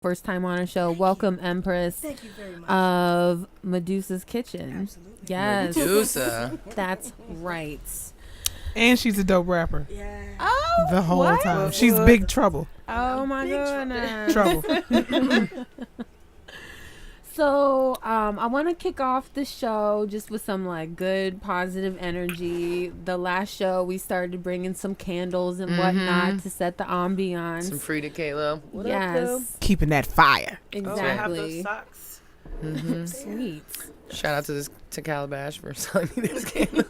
first time on our show, welcome Empress. Thank you very much. Of Medusa's Kitchen. Absolutely. Yes. Medusa. That's right. And she's a dope rapper. Yeah. Oh, The whole what? time. She's big trouble. Oh my Big goodness. Trouble. So, I want to kick off the show just with some like good positive energy. The last show we started bringing some candles and whatnot to set the ambiance. Some Frida Kahlo. Yes, Keeping that fire. Oh, I have those exactly. socks. Sweet. Shout out to Calabash for selling me this candle.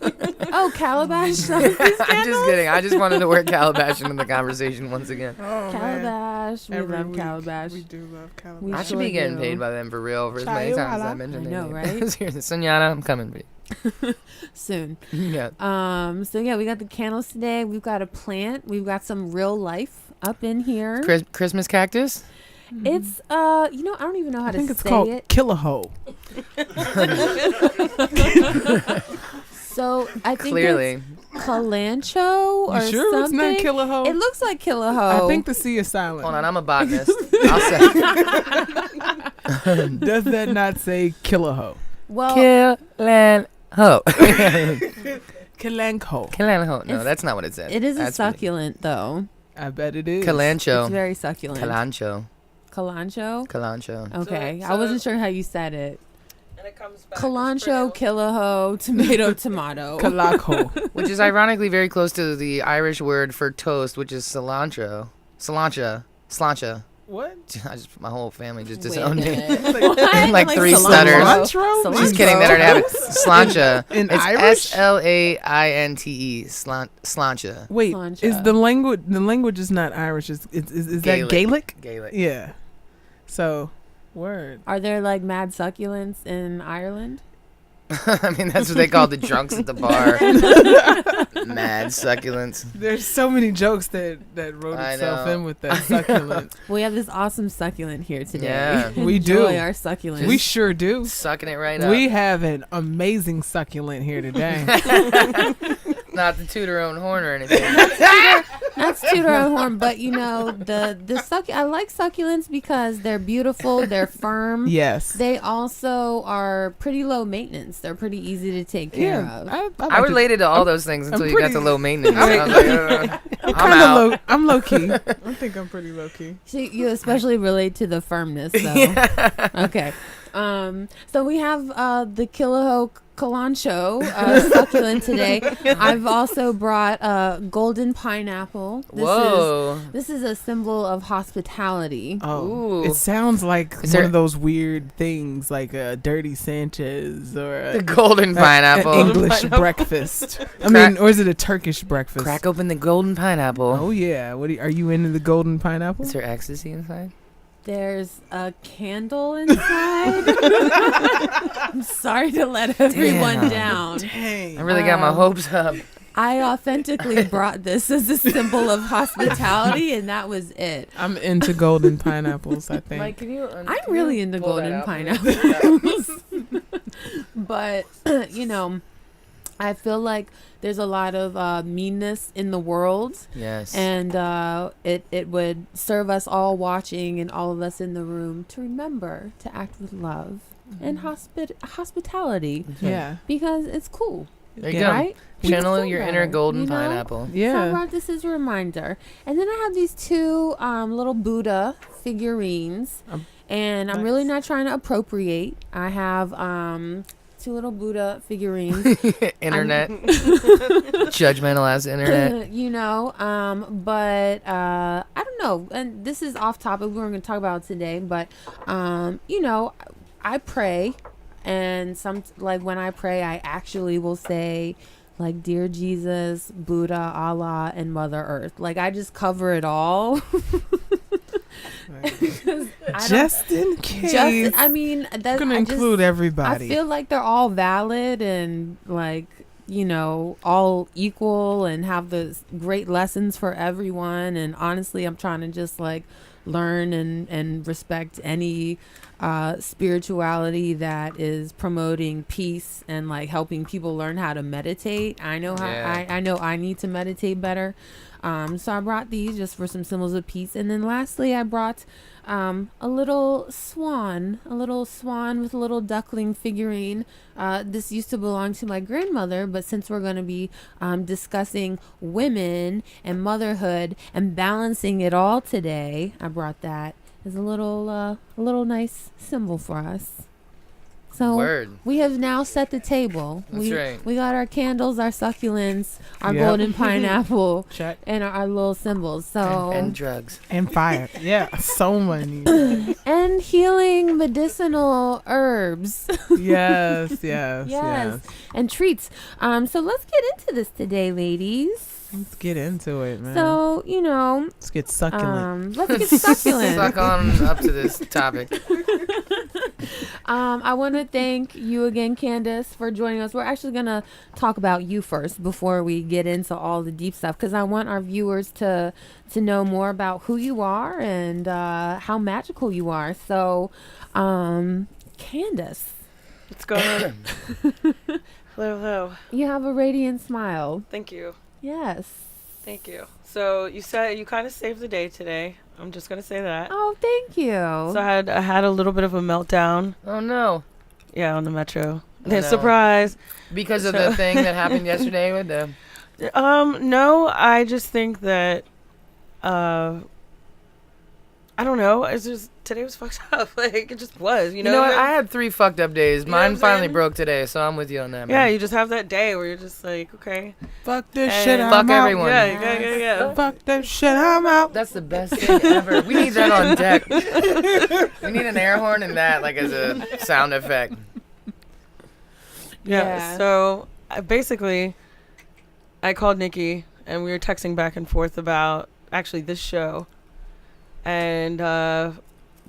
Oh, Calabash. I'm just kidding. I just wanted to work Calabash into the conversation once again. Oh, Calabash. We Every love week, Calabash. We do love Calabash. We I should sure be getting do. paid by them for real for as many times as I mentioned I know, their name. right? Seriously, Sonata, I'm coming for you. Soon. Yeah. So yeah, we got the candles today. We've got a plant. We've got some real life up in here. Christmas cactus. It's I don't even know how I think to it's say called it. Killaho. So I think Clearly. it's Calancho or You sure something. it's not Killaho? It looks like Killaho. I think the C is silent. Hold on, I'm a botanist. I'll say. Does that not say Killaho? well, Kilanho. Kilanko. Kilanho. No, It's- that's not what it said. it is a That's what succulent though. I bet it is. It's Calancho. very succulent. Calancho. Calancho. Calancho. Okay, So- I wasn't sure how you said it. And it comes back. Calancho, Killaho, tomato, tomato. Kalako. Which is ironically very close to the Irish word for toast, which is cilantro. Slancha. What? My whole family just Wait a disowned me. minute. Like What? three cilantro? stutters. Cilantro? Just kidding. That already happened. Slancha. In It's Irish? Slante. Slancha. Wait, Slancha. is the language is not Irish. Is that Gaelic? Gaelic. Yeah. So, word. Are there like mad succulents in Ireland? I mean, that's what they call the drunks at the bar. Mad succulents. There's so many jokes that wrote I itself know. in with that succulent. We have this awesome succulent here today. Yeah. We do. Enjoy our succulent. We sure do. Sucking it right up. We have an amazing succulent here today. Not to toot our own horn or anything. Not to toot our own horn, but I like succulents because they're beautiful, they're firm. Yes. They also are pretty low maintenance. They're pretty easy to take care Yeah. of. I related to all those things until you got pretty- to low maintenance. I was like, I'm I'm kind out. of I'm low key. I think I'm pretty low key. So you especially relate to the firmness, though. Okay. So we have the Killaho Calancho succulent today. I've also brought golden pineapple. Whoa. This is a symbol of hospitality. Oh, Ooh. it sounds like Is one there- of those weird things, like a Dirty Sanchez or The golden pineapple. an English breakfast. I mean, or is it a Turkish breakfast? Crack open the golden pineapple. Oh yeah. Are you into the golden pineapple? Is there ecstasy inside? There's a candle inside. I'm sorry to let everyone Damn. down. Dang. I really got my hopes up. I authentically brought this as a symbol of hospitality, and that was it. I'm into golden pineapples. I think. Mike, can you? I'm really into golden pineapples. But, I feel like there's a lot of meanness in the world. Yes. And it would serve us all watching and all of us in the room to remember to act with love and hospitality Yeah. because it's cool. There you Yeah. go. Right? We Channel feel your better, inner golden you know? pineapple. So I Yeah. brought this as a reminder. And then I have these two little Buddha figurines. And I'm really not trying to appropriate. I have two little Buddha figurines. Internet. Judgmental ass internet. But I don't know. And this is off topic. We weren't going to talk about it today. But, I pray. And when I pray, I actually will say, like, Dear Jesus, Buddha, Allah, and Mother Earth. Like, I just cover it all. Just in case. That's gonna include everybody. I feel like they're all valid and like all equal and have the great lessons for everyone. And honestly, I'm trying to just like learn and respect any spirituality that is promoting peace and like helping people learn how to meditate. I know I know I need to meditate better. So I brought these just for some symbols of peace. And then lastly, I brought a little swan with a little duckling figurine. This used to belong to my grandmother, but since we're going to be discussing women and motherhood and balancing it all today, I brought that as a little nice symbol for us. So Word. we have now set the table. That's right. We got our candles, our succulents, our Yep. golden pineapple, Check. and our little symbols. So And drugs. And fire. Yeah, so many. and healing medicinal herbs. Yes, yes, yes. And treats. So let's get into this today, ladies. Let's get into it, man. So, Let's get succulent. let's get succulent. Suck on up to this topic. I want to thank you again, Candice, for joining us. We're actually going to talk about you first before we get into all the deep stuff, because I want our viewers to know more about who you are and how magical you are. So, Candice. What's going on? Hello, hello. You have a radiant smile. Thank you. Yes. Thank you. So you said you kind of saved the day today. I'm just gonna say that. Oh, thank you. So I had a little bit of a meltdown. Oh no. Yeah, on the metro. Oh, no. Surprise. Because of the thing that happened yesterday with the. No, I just think that I don't know. It's just today was fucked up. Like it just was. You You know. know what? I had 3 fucked up days. You know what Mine I'm finally saying? broke today, so I'm with you on that. Yeah, Man. you just have that day where you're just like, okay. Fuck this And shit. fuck I'm out. everyone. Yeah. Fuck that shit. I'm out. That's the best thing ever. We need that on deck. We need an air horn and that, like, as a sound effect. Yeah. So basically, I called Nikki and we were texting back and forth about actually this show. And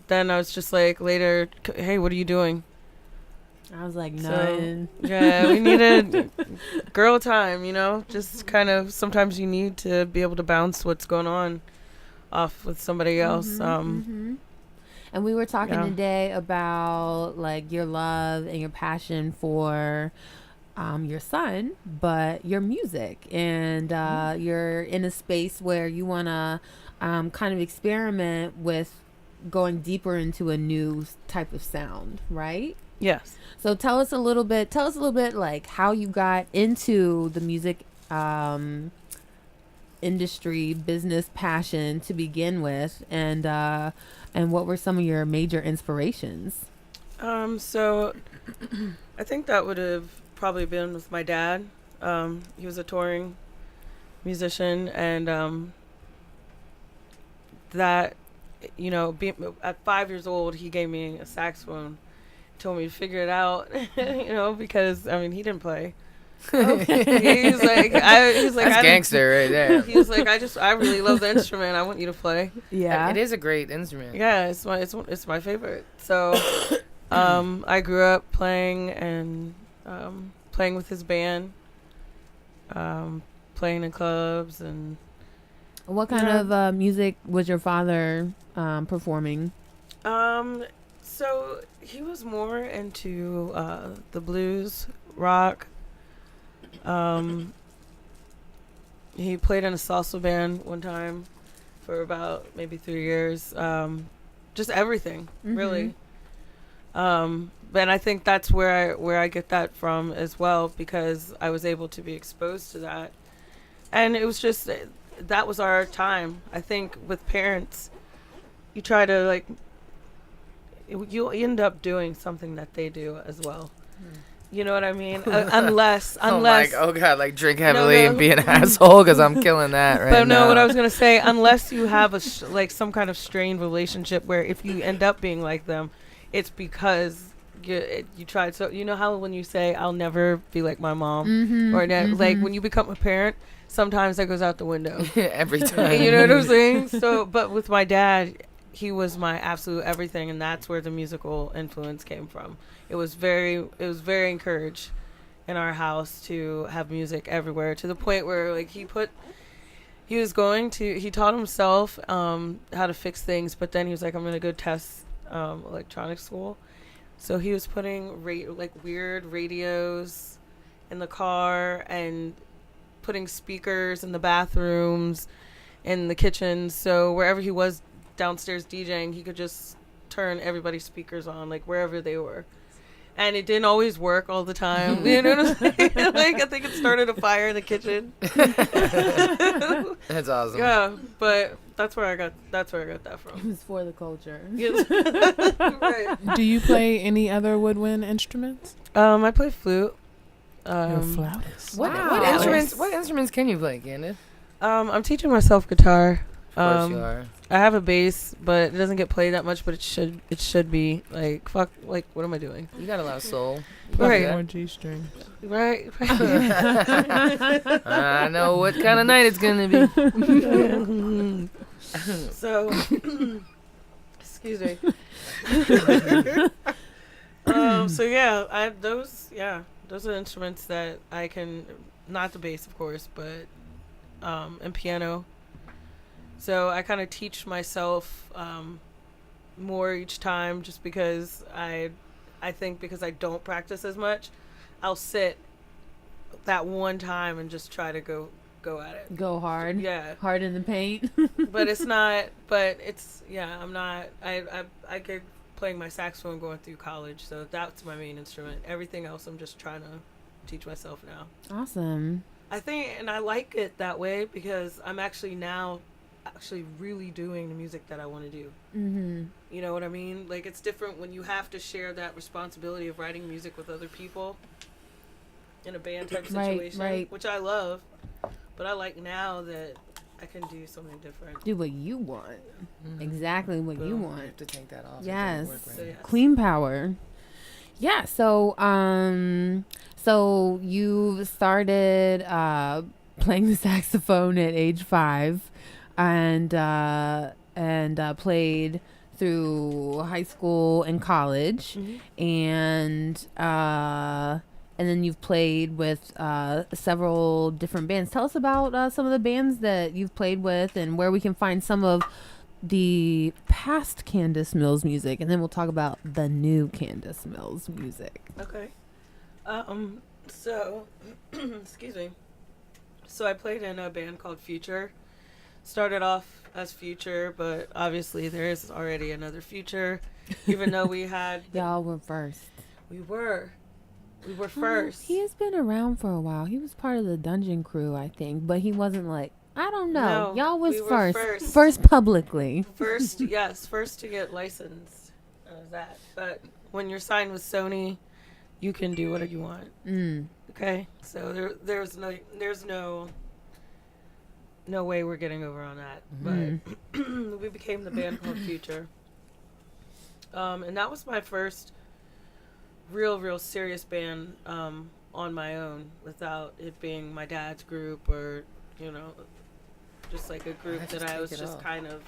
then I was just like later, hey, what are you doing? I was like, So, none. Yeah, we needed girl time, just kind of sometimes you need to be able to bounce what's going on off with somebody else. And we were talking Yeah. today about like your love and your passion for your son, but your music, and you're in a space where you want to kind of experiment with going deeper into a new type of sound, right? Yes. So tell us a little bit like how you got into the music industry, business passion to begin with, and what were some of your major inspirations? So I think that would have probably been with my dad. He was a touring musician, and that, at 5 years old, he gave me a saxophone, told me to figure it out, because he didn't play. Okay. He's like, That's gangster right there. He was like, I really love the instrument. I want you to play. Yeah. It is a great instrument. Yeah, it's my favorite. So, I grew up playing and playing with his band, playing in clubs and. What kind of music was your father performing? So he was more into the blues, rock. He played in a salsa band one time for about maybe 3 years. Just everything, really. But I think that's where I get that from as well, because I was able to be exposed to that, and it was just. That was our time. I think with parents, you try to you end up doing something that they do as well. You know what I mean? Unless. Oh God, like drink heavily and be an asshole, because I'm killing that right now. But no, what I was gonna say, unless you have some kind of strained relationship where if you end up being like them, it's because you tried. So you know how when you say I'll never be like my mom, or like when you become a parent. Sometimes that goes out the window. Every time. You know what I'm saying? So, but with my dad, he was my absolute everything, and that's where the musical influence came from. It was very encouraged in our house to have music everywhere, to the point where he taught himself how to fix things, but then he was like, I'm gonna go test electronic school. So he was putting weird radios in the car and putting speakers in the bathrooms, in the kitchen. So wherever he was downstairs DJing, he could just turn everybody's speakers on, like wherever they were. And it didn't always work all the time. You know what I'm saying? Like, I think it started a fire in the kitchen. That's awesome. Yeah, but that's where I got that from. It was for the culture. Right. Do you play any other woodwind instruments? I play flute. You're a flautist. What instruments can you play, Candice? I'm teaching myself guitar. Of course you are. I have a bass, but it doesn't get played that much. But it should be like fuck. Like, what am I doing? You got a lot of soul. Right. More G string. Right. I know what kind of night it's gonna be. So, excuse me. So yeah, those are instruments that I can, not the bass, of course, but and piano. So I kind of teach myself more each time, just because I think because I don't practice as much, I'll sit that one time and just try to go at it. Go hard. Yeah. Hard in the paint. But I'm not, I get playing my saxophone going through college, so that's my main instrument. Everything else I'm just trying to teach myself now. Awesome. I think, and I like it that way because I'm actually really doing the music that I want to do. Mm-hmm. You know what I mean? Like, it's different when you have to share that responsibility of writing music with other people in a band type situation, right. which I love. But I like now that I can do something different. Do what you want. Mm-hmm. Exactly what you want. You have to take that off. Yes. So, yes. Queen power. Yeah. So, so you started playing the saxophone at age 5, and played through high school and college, Mm-hmm. and then you've played with several different bands. Tell us about some of the bands that you've played with and where we can find some of the past Candice Mills music, and then we'll talk about the new Candice Mills music. Okay. So, excuse me. So I played in a band called Future. Started off as Future, but obviously there is already another Future, even though we had... Y'all were first. We were first. He has been around for a while. He was part of the Dungeon Crew, I think, but he wasn't like, I don't know. No, Y'all was we were first. First publicly. First, yes, first to get licensed. That. But when you're signed with Sony, you can do whatever you want. Mm. Okay? So there's no way we're getting over on that. Mm-hmm. But we became the band called Future. And that was my first real serious band on my own, without it being my dad's group or, just like a group that I was just kind of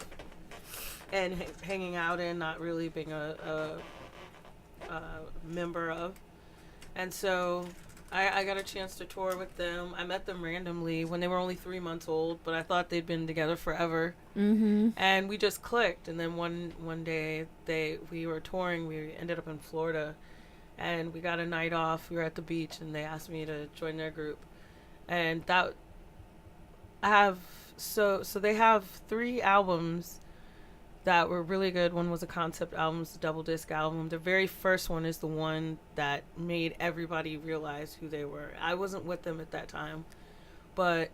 hanging out in, not really being a member of. And so I got a chance to tour with them. I met them randomly when they were only 3 months old, but I thought they'd been together forever. Mm-hmm. And we just clicked. And then one day we were touring. We ended up in Florida, and we got a night off. We were at the beach, and they asked me to join their group. And that I have so they have 3 albums that were really good. One was a concept album, it's a double disc album. The very first one is the one that made everybody realize who they were. I wasn't with them at that time, but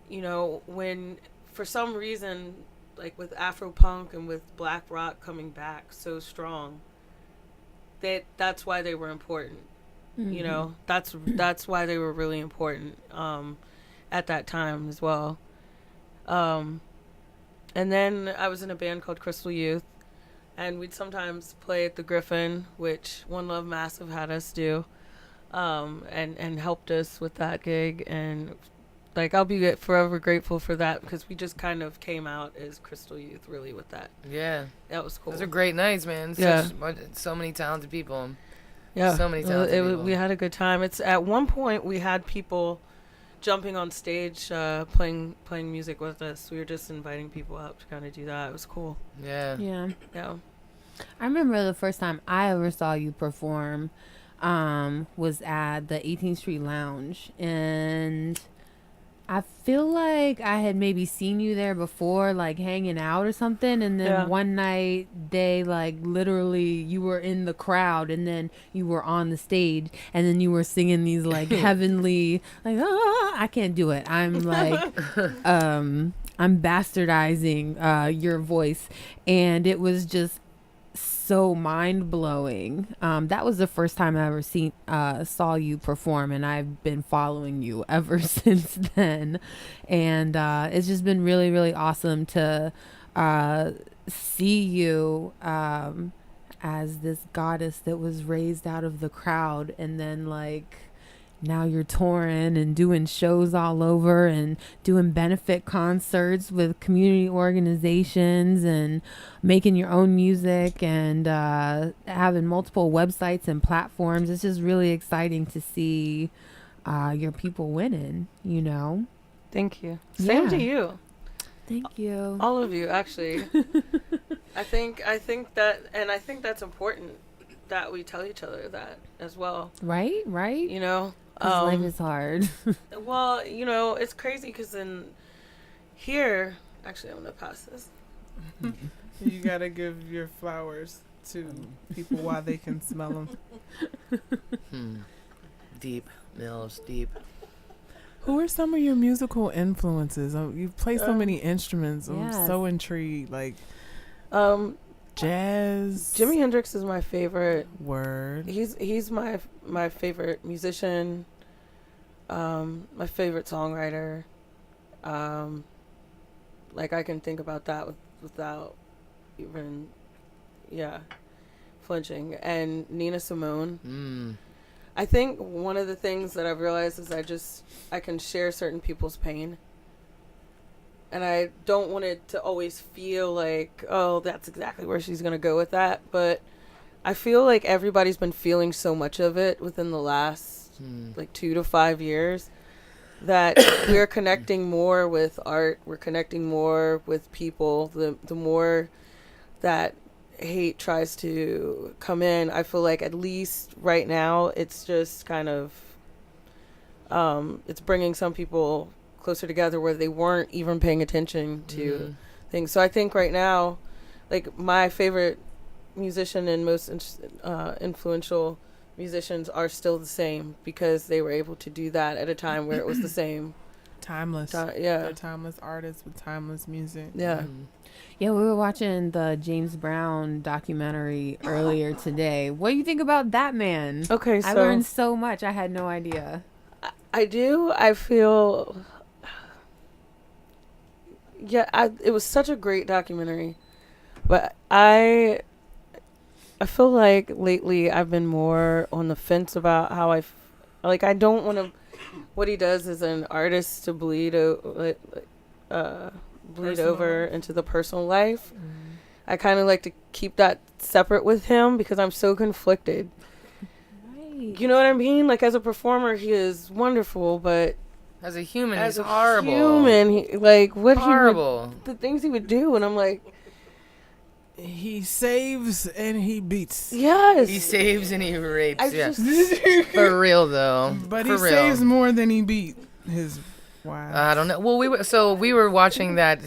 when for some reason, like with Afro punk and with black rock coming back so strong, that's why they were important. Mm-hmm. That's why they were really important at that time as well. And then I was in a band called Crystal Youth, and we'd sometimes play at the Griffin, which One Love Massive had us do, and helped us with that gig. And like, I'll be forever grateful for that, because we just kind of came out as Crystal Youth really with that. Yeah. That was cool. Those are great nights, man. So many talented people. Yeah. So many talented people. We had a good time. It's at one point we had people jumping on stage, playing music with us. We were just inviting people out to kind of do that. It was cool. Yeah. Yeah. I remember the first time I ever saw you perform was at the 18th Street Lounge, and I feel like I had maybe seen you there before, like hanging out or something, and then Yeah. one night they like literally you were in the crowd, and then you were on the stage, and then you were singing these like heavenly, like I can't do it. I'm like, I'm bastardizing your voice, and it was just so mind blowing. That was the first time I ever saw you perform, and I've been following you ever since then. And it's just been really, really awesome to see you as this goddess that was raised out of the crowd, and then like now you're touring and doing shows all over and doing benefit concerts with community organizations and making your own music and having multiple websites and platforms. It's just really exciting to see your people winning, you know? Thank you. Same Yeah. to you. Thank you. All of you, actually. I think that, and I think that's important that we tell each other that as well. Right? Right? You know, 'Cause life is hard. well, you know, it's crazy because in here, actually, I'm gonna pass this. You gotta give your flowers to people while they can smell them. Deep, Mills, deep. Who are some of your musical influences? You play so many instruments. I'm Yes. so intrigued. Like jazz. Jimi Hendrix is my favorite. Word. He's my favorite musician, my favorite songwriter. Like I can think about that without even, flinching. And Nina Simone. I think one of the things that I've realized is I can share certain people's pain. And I don't want it to always feel like, oh, that's exactly where she's going to go with that. But I feel like everybody's been feeling so much of it within the last, 2 to 5 years that we're connecting more with art. We're connecting more with people. The more that hate tries to come in, I feel like at least right now, it's just kind of, it's bringing some people closer together where they weren't even paying attention to things. So I think right now, like my favorite musician and most influential musicians are still the same because they were able to do that at a time where it was the same. Timeless. They're timeless artists with timeless music. Yeah. Yeah, we were watching the James Brown documentary earlier today. What do you think about that man? Okay, I so learned so much. I had no idea. I do. I feel. Yeah, it was such a great documentary, but I feel like lately I've been more on the fence about how I don't want to. What he does as an artist to bleed over into the personal life. I kind of like to keep that separate with him because I'm so conflicted. Right. You know what I mean? Like as a performer, he is wonderful, but As a human, as he's a horrible. human, Horrible. the things he would do, and I'm like, He saves and he beats. yes, He saves and he rapes. I Yeah. just For real, though. But For he real. saves more than he beat his wife. I don't know. Well, we were watching that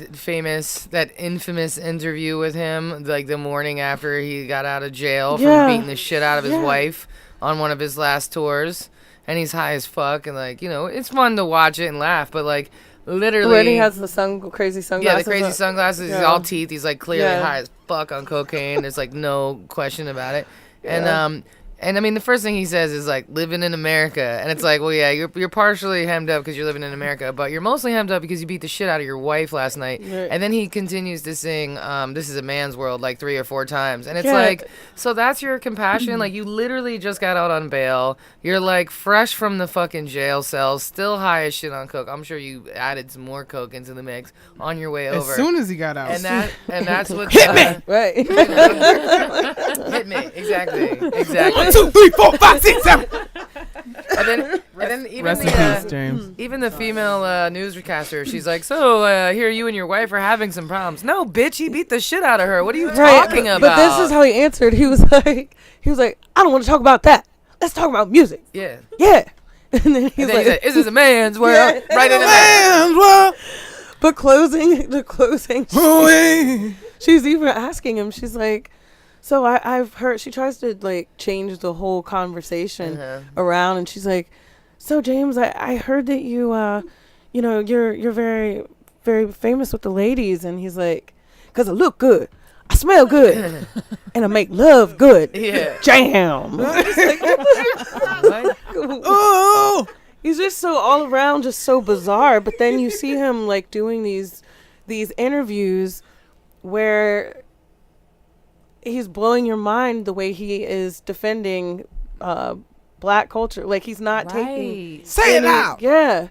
infamous interview with him, like the morning after he got out of jail from beating the shit out of his wife on one of his last tours, and he's high as fuck, and like it's fun to watch it and laugh, but like literally, when he has the crazy sunglasses. the crazy sunglasses, he's all teeth, he's like clearly high as fuck on cocaine. There's like no question about it, and I mean, the first thing he says is like living in America, and it's like, well, yeah, you're partially hemmed up because you're living in America, but you're mostly hemmed up because you beat the shit out of your wife last night. Right. And then he continues to sing "This Is a Man's World" like 3 or 4 times, and it's like, so that's your compassion? Like you literally just got out on bail, you're like fresh from the fucking jail cells, still high as shit on coke. I'm sure you added some more coke into the mix on your way over. As soon as he got out. and that's what right. hit me exactly. 1, 2, 3, 4, 5, 6, 7. And then even Rest in peace, James. even the female newscaster, she's like, so here you and your wife are having some problems. No, bitch, he beat the shit out of her. What are you talking about? But this is how he answered. He was like, I don't want to talk about that. Let's talk about music. Yeah. Yeah. And then he's And then like, he said, "This is a man's world." Yeah. Right in the Man, well, but the closing, oh, hey. she's even asking him, she's like, so I've heard, she tries to like change the whole conversation around, and she's like, so James, I heard that you, you're very, very famous with the ladies. And he's like, because I look good, I smell good, and I make love good. Yeah. Jam. What? Oh, He's just so all around, just so bizarre. But then you see him like doing these interviews where he's blowing your mind the way he is defending black culture. Like he's not taking say it out. Yeah.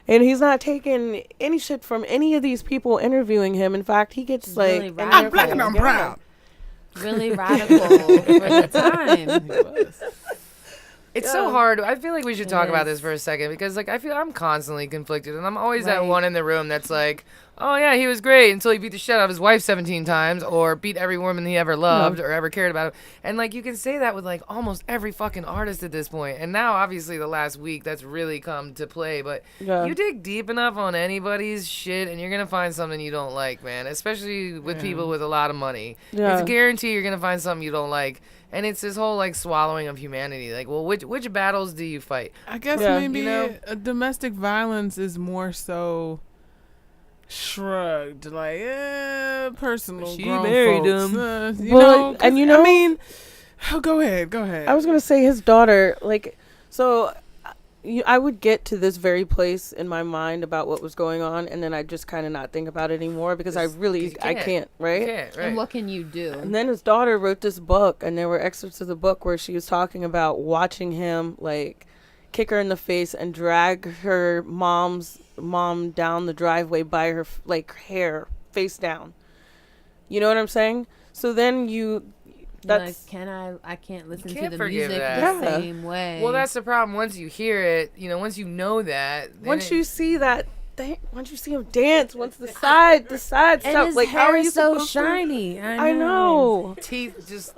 And he's not taking any shit from any of these people interviewing him. In fact, he gets like, really I'm black and I'm Yeah. proud. Really radical for the time. It's so hard. I feel like we should talk about is. this for a second because, like, I feel I'm constantly conflicted, and I'm always that Right. one in the room that's like, "Oh yeah, he was great until he beat the shit out of his wife 17 times, or beat every woman he ever loved or ever cared about." And like, you can say that with like almost every fucking artist at this point. And now, obviously, the last week that's really come to play. But Yeah. you dig deep enough on anybody's shit, and you're gonna find something you don't like, man. Especially with people with a lot of money. Yeah. It's a guarantee you're gonna find something you don't like. And it's this whole like swallowing of humanity. Like, well, which battles do you fight? I guess Yeah. maybe You know? domestic violence is more so shrugged, like personal. She grown married folks, him. you But- know, and you know- I mean, go ahead. I was gonna say his daughter, like, so I would get to this very place in my mind about what was going on, and then I just kind of not think about it anymore because I can't, right? Yeah, right. And what can you do? And then his daughter wrote this book, and there were excerpts of the book where she was talking about watching him like kick her in the face and drag her mom down the driveway by her like hair face down. You know what I'm saying? So then that's like, I can't listen You to can't the forgive music that. the Yeah. same way. Well, that's the problem. Once you hear it, once you know that. then once it- you see that. Once you see him dance, once the side and stuff, his like hair how are you is so supposed to- shiny. I know. teeth just.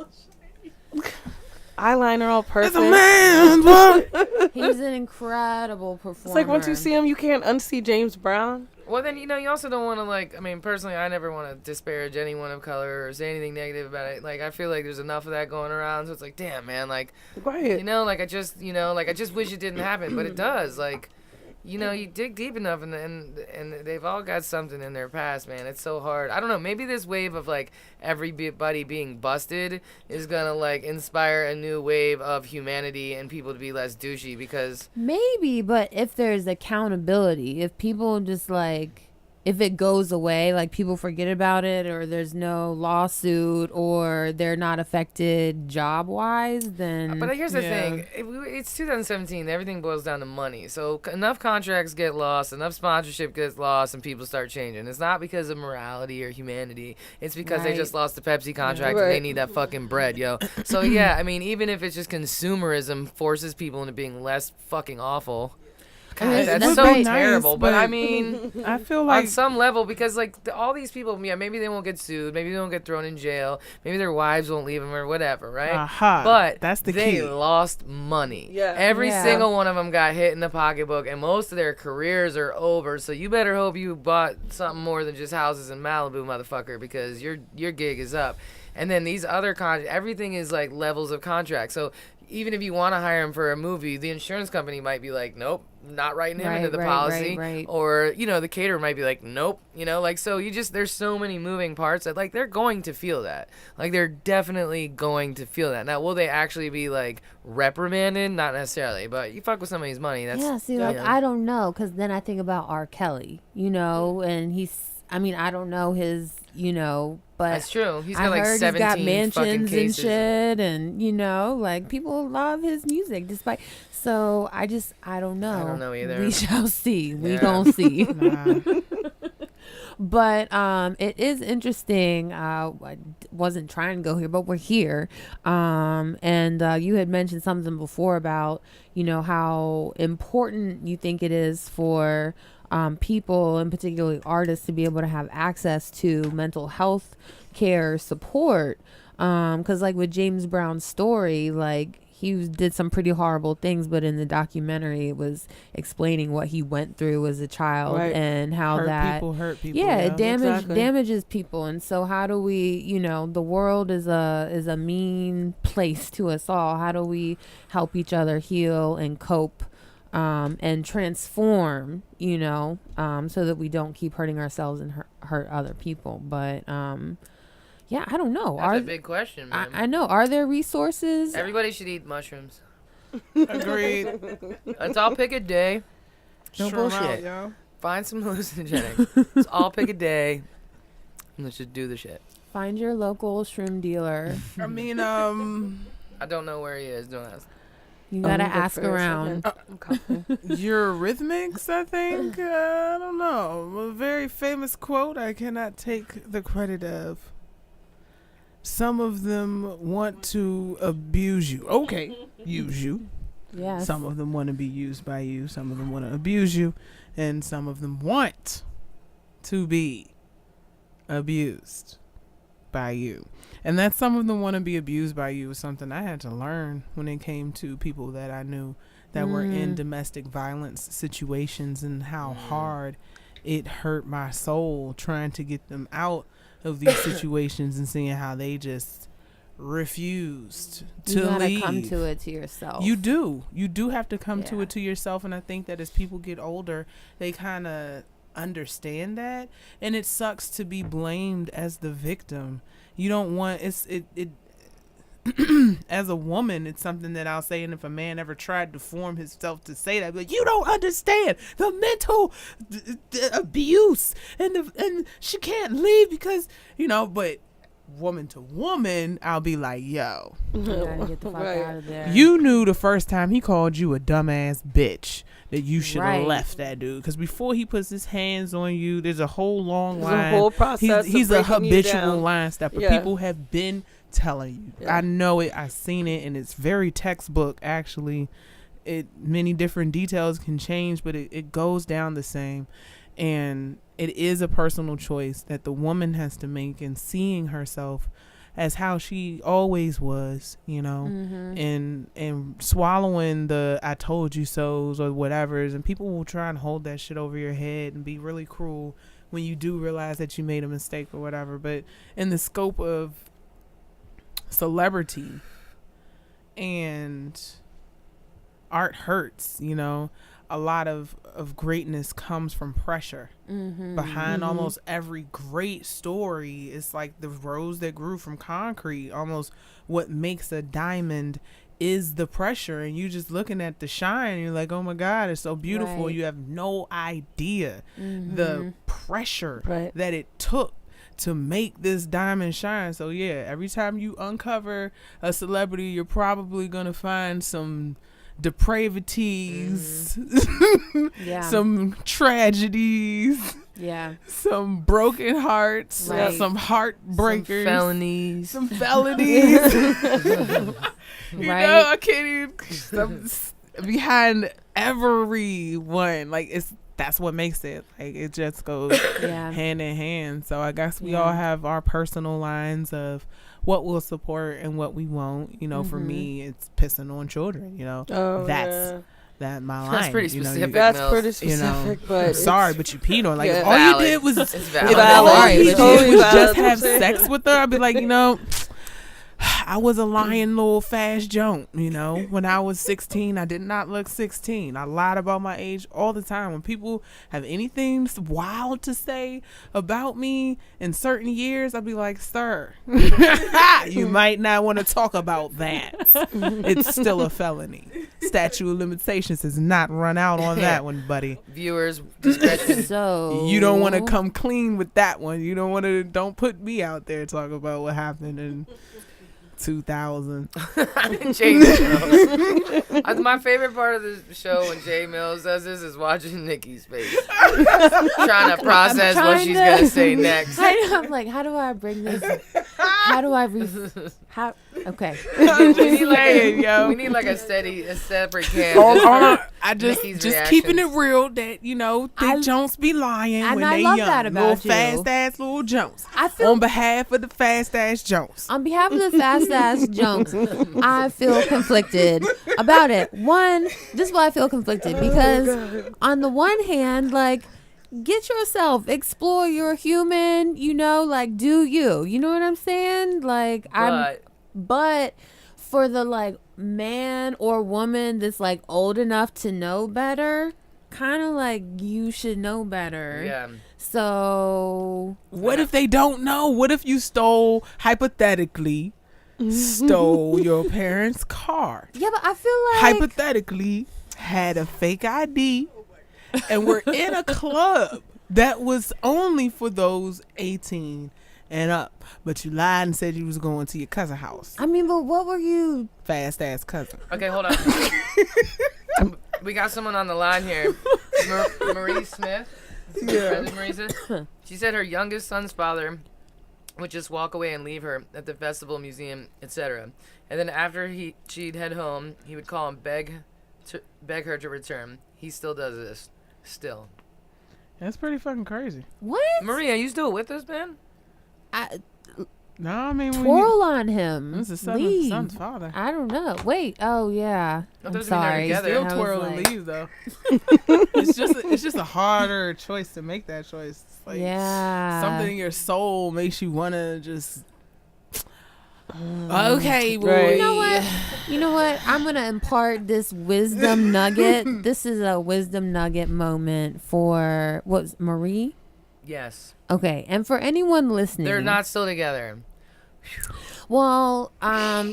Eyeliner all perfect. It's a man's world. He's an incredible performer. It's like once you see him, you can't unsee James Brown. Well, then you also don't want to like. I mean, personally, I never want to disparage anyone of color or say anything negative about it. Like, I feel like there's enough of that going around, so it's like, damn, man, like, Right. like I just, like I just wish it didn't happen, but it does. Like, you dig deep enough, and they've all got something in their past, man. It's so hard. I don't know. Maybe this wave of like everybody being busted is gonna like inspire a new wave of humanity and people to be less douchey because. maybe, but if there's accountability, if people just like, if it goes away, like people forget about it, or there's no lawsuit, or they're not affected job wise, then But here's the Yeah. thing. It's 2017. Everything boils down to money. So enough contracts get lost, enough sponsorship gets lost, and people start changing. It's not because of morality or humanity. It's because they Right. just lost the Pepsi contract and they Right. need that fucking bread, yo. So, yeah, I mean, even if it's just consumerism forces people into being less fucking awful. God, It that's would so be nice, terrible. But I but- mean... I feel like on some level, because like all these people, maybe they won't get sued, maybe they won't get thrown in jail, maybe their wives won't leave them or whatever, right? Aha, But that's the they key. lost money. Yeah. Every Yeah. single one of them got hit in the pocketbook, and most of their careers are over. So you better hope you bought something more than just houses in Malibu, motherfucker, because your gig is up. And then these other everything is like levels of contract. So even if you want to hire him for a movie, the insurance company might be like, nope, not writing him into the policy. Right. Or, the caterer might be like, nope, like, so there's so many moving parts that, like, they're going to feel that. Like, they're definitely going to feel that. Now, will they actually be, like, reprimanded? Not necessarily, but you fuck with somebody's money, that's... Yeah, see, like, I don't know, because then I think about R. Kelly, and I don't know his, but That's true. He's I got, like, heard 17 he's got fucking mansions and cases. shit, and, like, people love his music, despite, so I don't know. I don't know either. We shall see. We Yeah. gon' see. Nah. But it is interesting. I wasn't trying to go here, but we're here. And you had mentioned something before about, how important you think it is for people, and particularly artists, to be able to have access to mental health care support. Because like with James Brown's story, like did some pretty horrible things, but in the documentary it was explaining what he went through as a child and how hurt people. Yeah, it Exactly. damages people. And so how do we, the world is a mean place to us all. How do we help each other heal and cope and transform, so that we don't keep hurting ourselves and hurt other people. But yeah, I don't know. That's a big question, man. I know. Are there resources? Everybody should eat mushrooms. Agreed. Let's all pick a day. No Shroom bullshit. out, yo. Find some hallucinogenics. Let's all pick a day. And let's just do the shit. Find your local shroom dealer. I mean, I don't know where he is. Don't ask. You gotta ask around. Eurythmics, I think. I don't know. A very famous quote I cannot take the credit of. Some of them want to abuse you. Okay, use you. Yes. Some of them want to be used by you. Some of them want to abuse you. And some of them want to be abused by you. And that some of them want to be abused by you is something I had to learn when it came to people that I knew that were in domestic violence situations, and how hard it hurt my soul trying to get them out of these situations and seeing how they just refused to leave. You gotta come to it to yourself. You do have to come to it to yourself. And I think that as people get older, they kind of understand that, and it sucks to be blamed as the victim. You don't want it as a woman, it's something that I'll say, and if a man ever tried to form himself to say that, like, you don't understand the mental abuse and she can't leave because but woman to woman, I'll be like, yo, you gotta get the fuck out of there. you knew the first time he called you a dumbass bitch that you should have left that dude, because before he puts his hands on you, there's a whole long line. There's a whole process. He's a habitual line stepper. Yeah. People have been telling you. I know it. I've seen it, and it's very textbook. Actually, many different details can change, but it goes down the same. And it is a personal choice that the woman has to make in seeing herself as how she always was, and swallowing the "I told you so's" or whatever's, and people will try and hold that shit over your head and be really cruel when you do realize that you made a mistake or whatever. But in the scope of celebrity and art hurts, a lot of greatness comes from pressure. Behind almost every great story, it's like the rose that grew from concrete. Almost what makes a diamond is the pressure, and you just looking at the shine and you're like, oh my God, it's so beautiful. You have no idea the pressure that it took to make this diamond shine. So yeah, every time you uncover a celebrity, you're probably gonna find some depravities, some tragedies, some broken hearts, some heartbreakers, some felonies. I can't even behind everyone. Like, that's what makes it. Like, it just goes hand in hand. So I guess we all have our personal lines of what we'll support and what we won't. For me, it's pissing on children. That's my line. That's pretty specific. That's pretty specific. But sorry, but you peed on. Like, if all valid. you did was Totally just have sex with her, I'd be like, I was a lying little fast joke, when I was 16. I did not look 16. I lied about my age all the time. When people have anything wild to say about me in certain years, I'd be like, sir, you might not want to talk about that. It's still a felony. Statute of limitations has not run out on that one, buddy. Viewers discretion. So you don't want to come clean with that one. You don't put me out there talk about what happened in 2000. Jay Mills. My favorite part of the show when Jay Mills does this is watching Nikki's face, trying to process what she's gonna say next. I'm like, how do I bring this? How do I Okay. I'm just We need like saying, yo. we need like a separate can. All just on, for I just Nikki's keeping it reactions. real that Thick Jones be lying and when I they love young. that Little about you. fast ass little Jones. I feel On behalf of the fast ass Jones. on behalf of the fast ass junks, I feel conflicted about it. One, this is why I feel conflicted because on the one hand, like, get yourself, explore, you're a human, like, do you know what I'm saying? Like, but for the like man or woman that's like old enough to know better, kind of like you should know better. Yeah. So What if they don't know? What if you hypothetically stole your parents' car? yeah, but I feel like Hypothetically had a fake ID and we're in a club that was only for those 18 and up, but you lied and said you was going to your cousin's house. I mean, but what were you? Fast ass cousin. Okay, hold on. We got someone on the line here. Marie Smith. Yeah. Marie Smith. She said her youngest son's father would just walk away and leave her at the festival, museum, etc. And then after she'd head home, he would call and beg her to return. He still does this. Still. That's pretty fucking crazy. What? Marie, are you still with us, man? No, I mean, Twirl on him. this is Leave. son's father. I don't know. Wait. Oh yeah. That I'm doesn't mean they're sorry. together. Still I was twirl and like, leave though. It's just a harder choice to make that choice. It's like yeah. something in your soul makes you wanna just. Okay, boy. Right. You know what? I'm going to impart this wisdom nugget. This is a wisdom nugget moment for, Marie? Yes. Okay. And for anyone listening. They're not still together. Well,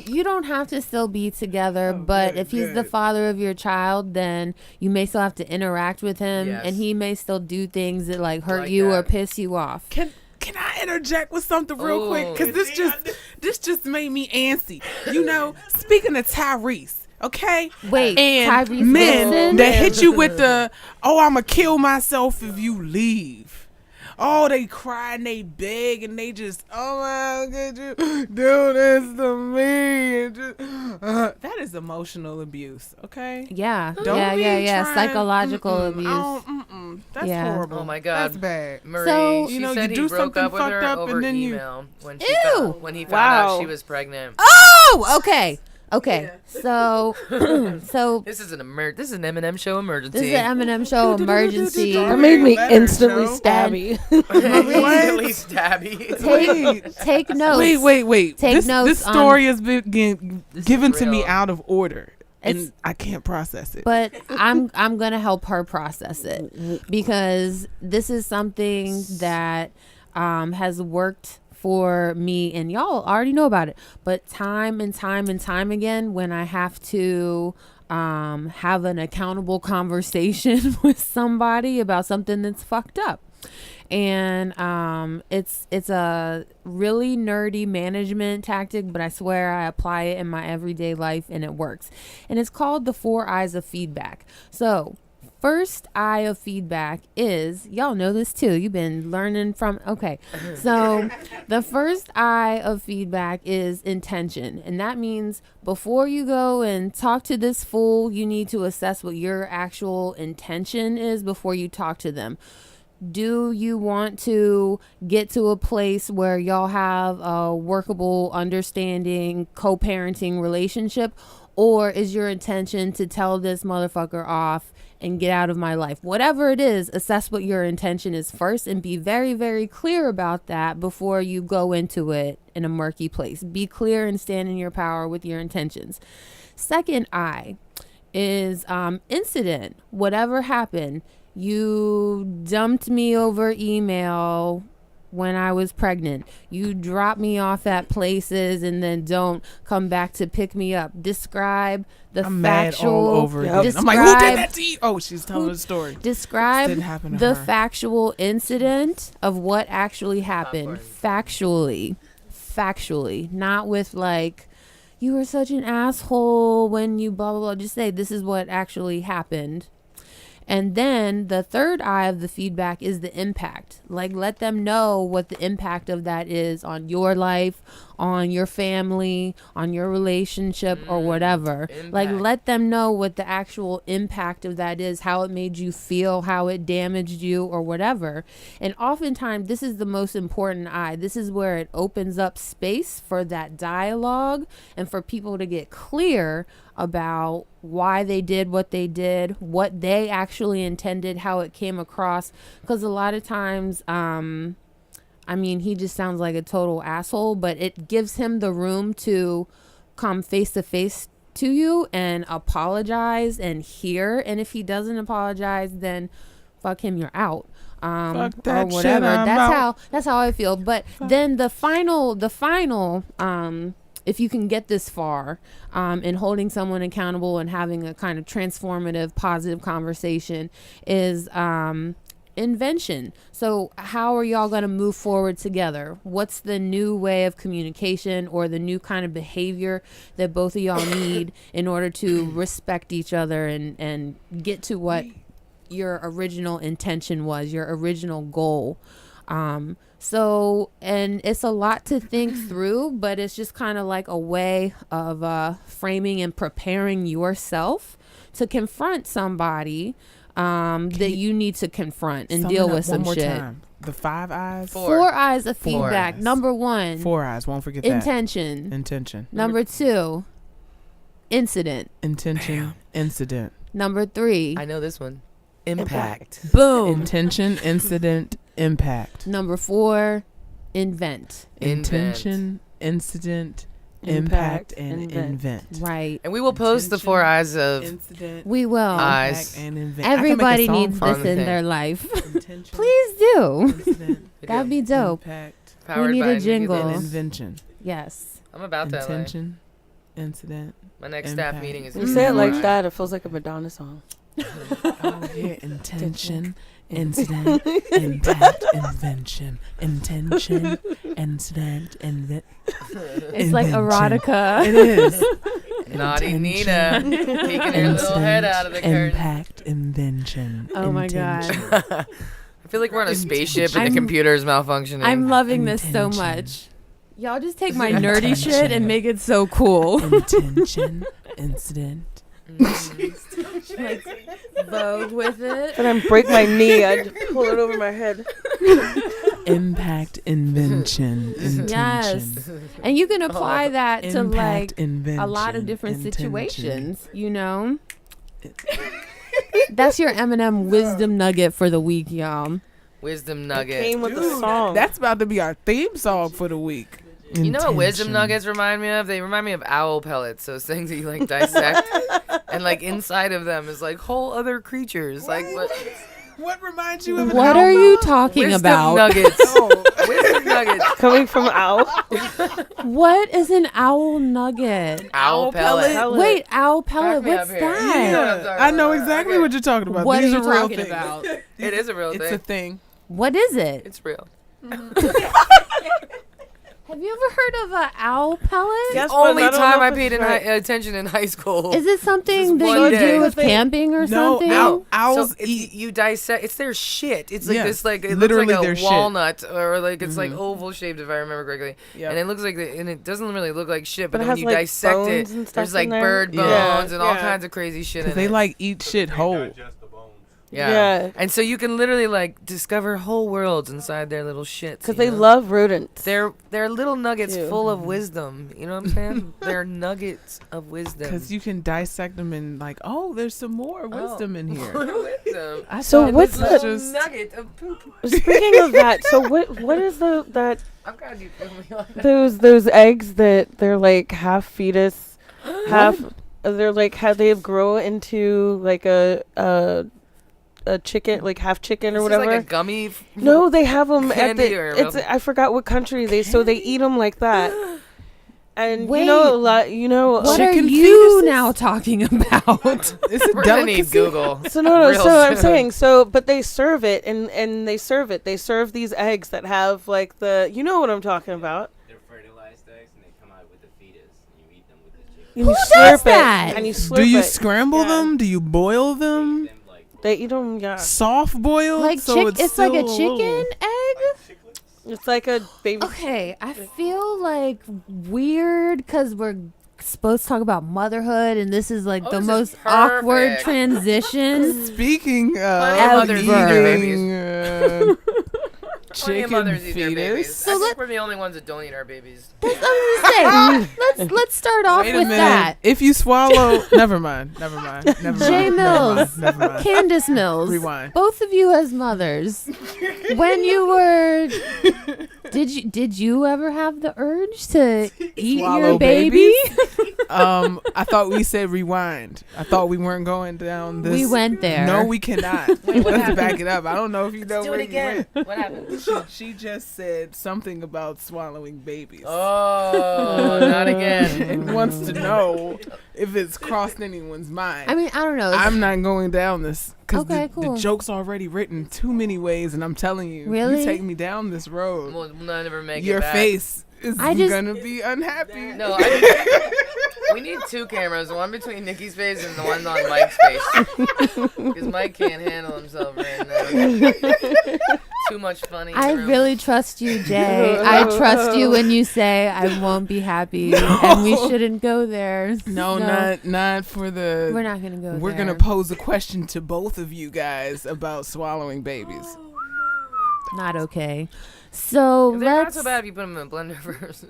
you don't have to still be together, but if he's the father of your child, then you may still have to interact with him, Yes. and he may still do things that like hurt Like you or that. piss you off. Can I interject with something real quick? Because this just made me antsy. Speaking of Tyrese, okay? Wait, And Tyrese men Gibson? that hit you with the, I'ma kill myself if you leave. Oh, they cry and they beg and they just, how could you do this to me? And just, that is emotional abuse, okay? Yeah, Don't be yeah. trying- Psychological abuse. That's Yeah. horrible. Oh my God. That's bad. Marie, So- she You know, said you he do broke something up with her fucked up over and then you- email when Ew. he found Wow. out she was pregnant. Oh, okay. So, This is an M&M show emergency. this is an M&M show emergency. That made me Letter, instantly Joe. stabby. Instantly stabby. Take notes. Wait. Take This notes on- story has been This is given to me real. out of order, It's- and I can't process it. But I'm gonna help her process it because this is something that has worked for me, and y'all already know about it. But time and time again, when I have to have an accountable conversation with somebody about something that's fucked up. And it's a really nerdy management tactic, but I swear I apply it in my everyday life and it works. And it's called the 4 eyes of feedback. So first eye of feedback is, y'all know this too, you've been learning from, okay. So the first eye of feedback is intention. And that means before you go and talk to this fool, you need to assess what your actual intention is before you talk to them. Do you want to get to a place where y'all have a workable, understanding, co-parenting relationship? Or is your intention to tell this motherfucker off and get out of my life? Whatever it is, assess what your intention is first and be very, very clear about that before you go into it in a murky place. Be clear and stand in your power with your intentions. Second eye is incident. Whatever happened. You dumped me over email when I was pregnant. You drop me off at places and then don't come back to pick me up. Describe the I'm factual. mad all over again. Describe, I'm like, who did that to you? Oh, she's telling the story. Describe This didn't happen to the her. factual incident of what actually happened. Factually, not with like, you were such an asshole when you blah, blah, blah. Just say, this is what actually happened. And then the third eye of the feedback is the impact. Like, let them know what the impact of that is on your life, on your family, on your relationship, or whatever. Like, let them know what the actual impact of that is, how it made you feel, how it damaged you, or whatever. And oftentimes, this is the most important eye. This is where it opens up space for that dialogue and for people to get clear about why they did what they did, what they actually intended, how it came across. Because a lot of times, I mean, he just sounds like a total asshole, but it gives him the room to come face to face to you and apologize and hear. And if he doesn't apologize, then fuck him, you're out. Fuck that or whatever. shit, That's how I feel. But then the final, if you can get this far, in holding someone accountable and having a kind of transformative, positive conversation is, invention. So how are y'all going to move forward together? What's the new way of communication or the new kind of behavior that both of y'all need in order to respect each other and get to what your original intention was, your original goal? So, and it's a lot to think through, but it's just kind of like a way of framing and preparing yourself to confront somebody that you need to confront and deal with some shit. Time. The 5 eyes. Four eyes of feedback. eyes. Number 1. 4 eyes. Won't forget intention. that. Intention. Number 2. Incident. Intention. Incident. Number 3. I know this one. Impact. Boom. Intention. Incident. Impact. Number 4. Invent. Intention. Incident. Impact and invent. Right. And we will post the 4 eyes of Incident. We will. Eyes. And invent. Everybody needs from this in the their thing. life. Intention. Please do. Incident. That'd be dope. Impact. Powered need by a Nikki jingle. Lynn. Invention. Yes. I'm about that. Like, Intention. Incident. my next staff Impact. meeting is. You say it like Right. that, it feels like a Madonna song. Oh yeah, intention, incident, impact, invention, intention, incident, It's like erotica. It is. Naughty Intention, Nina peeking her little head out of the curtain. Impact, invention. Oh my God. intention, I feel like we're on a spaceship and I'm- the computer's malfunctioning. I'm loving this so Intention. much. Y'all just take my nerdy shit and make it so cool. Intention, incident. Like Vogue with it. And I break my knee, I just pull it over my head. Impact, invention, intention. Yes. And you can apply that to Impact, like invention, a lot of different intention. situations, you know? That's your M&M wisdom nugget for the week, y'all. Wisdom It nugget. came with the Dude, song. that's about to be our theme song for the week. You know what wisdom Intention. nuggets remind me of? They remind me of owl pellets. Those things that you like dissect, and like inside of them is like whole other creatures. Like what? What reminds you of What an are owl? you talking Wisdom about? nuggets. Oh. Wisdom nuggets. Coming from Owl. What is an owl nugget? Owl pellet. pellet. Wait, owl pellet. Back me up What's here. that? You know what I'm talking I know about. exactly Okay. what you're talking about. What These are you real talking things. about? It is a real It's thing. a thing. What is it? It's real. Have you ever heard of an owl pellet? Yes, but Only I don't time know I if paid it's right. attention in high school. Is it something Just that one you day. do with Thing. camping or No, something? owls so it's, eat. you dissect. It's their shit. It's like Yeah, this, like it literally looks their like a shit. walnut, or like it's like oval shaped, if I remember correctly. Yep. And it looks like, and it doesn't really look like shit. But, But it then when has, you like, dissect it, bones and stuff there's like in there? bird bones Yeah. and all Yeah. kinds of crazy shit in Because they it. like eat shit whole. Digest the bones. Yeah. Yeah. And so you can literally like discover whole worlds inside their little shits. Because you they know? love rodents. They're little nuggets Ew. full of wisdom. You know what I'm saying? They're nuggets of wisdom. Because you can dissect them and like, oh, there's some more wisdom in here. Wisdom. I So thought what's this was the- just Nugget of poop. Speaking of that, so what is that I'm glad you feel me like that. those eggs that they're like half fetus, half they're like how they grow into like a chicken, like half chicken or This is whatever. like a gummy. No, they have them at Candy or the. It's real- I forgot what country they. So they eat them like that. And Wait. you know a lot. You know. What are Chicken you fetuses? now talking about? it's a We're gonna need delicacy. Google. So no. Real So I'm soon. saying so, but they serve it, and they serve it. They serve these eggs that have like the. You know what I'm talking about. They're fertilized eggs and they come out with the fetus and you eat them with the chicken. And Who you does slurp that? It, and you slurp Do you it. scramble Yeah. them? Do you boil Eat them? them like They eat them. Yeah. Soft boiled? Like so it's like a still chicken little- egg? chiclets. It's like a baby. Okay, I feel like weird because we're supposed to talk about motherhood, and this is like the this is most awkward perfect. transition. Speaking Plenty of of mothers eat their eating Plenty of chicken mothers eat their babies. fetus. So I think we're the only ones that don't eat our babies. That's what I was gonna say. Let's start off Wait a with minute. that. If you swallow, never mind. Jay Mills, Never mind. Candice Mills, Rewind. both of you as mothers, when you were, did you ever have the urge to eat your Swallow baby? I thought we said rewind. I thought we weren't going down this. We went there. No, we cannot. Wait, what Let's happened? back it up. I don't know if you know Do where it again. What happened? She just said something about swallowing babies. Oh, not again. And wants to know if it's crossed anyone's mind. I mean, I don't know. I'm not going down this because Okay, the cool. joke's already written too many ways, and I'm telling you, Really? you take me down this road, We'll never make your it back. face is I just- gonna be unhappy. No, we need 2 cameras, one between Nikki's face and the one on Mike's face. Because Mike can't handle himself right now. Too much funny. in I the room. really trust you, Jay. I trust you when you say I won't be happy and we shouldn't go there. No, not for the. We're not gonna go We're there. gonna pose a question to both of you guys about swallowing babies. Not okay. So They're not let's. so bad if you put them in a blender first.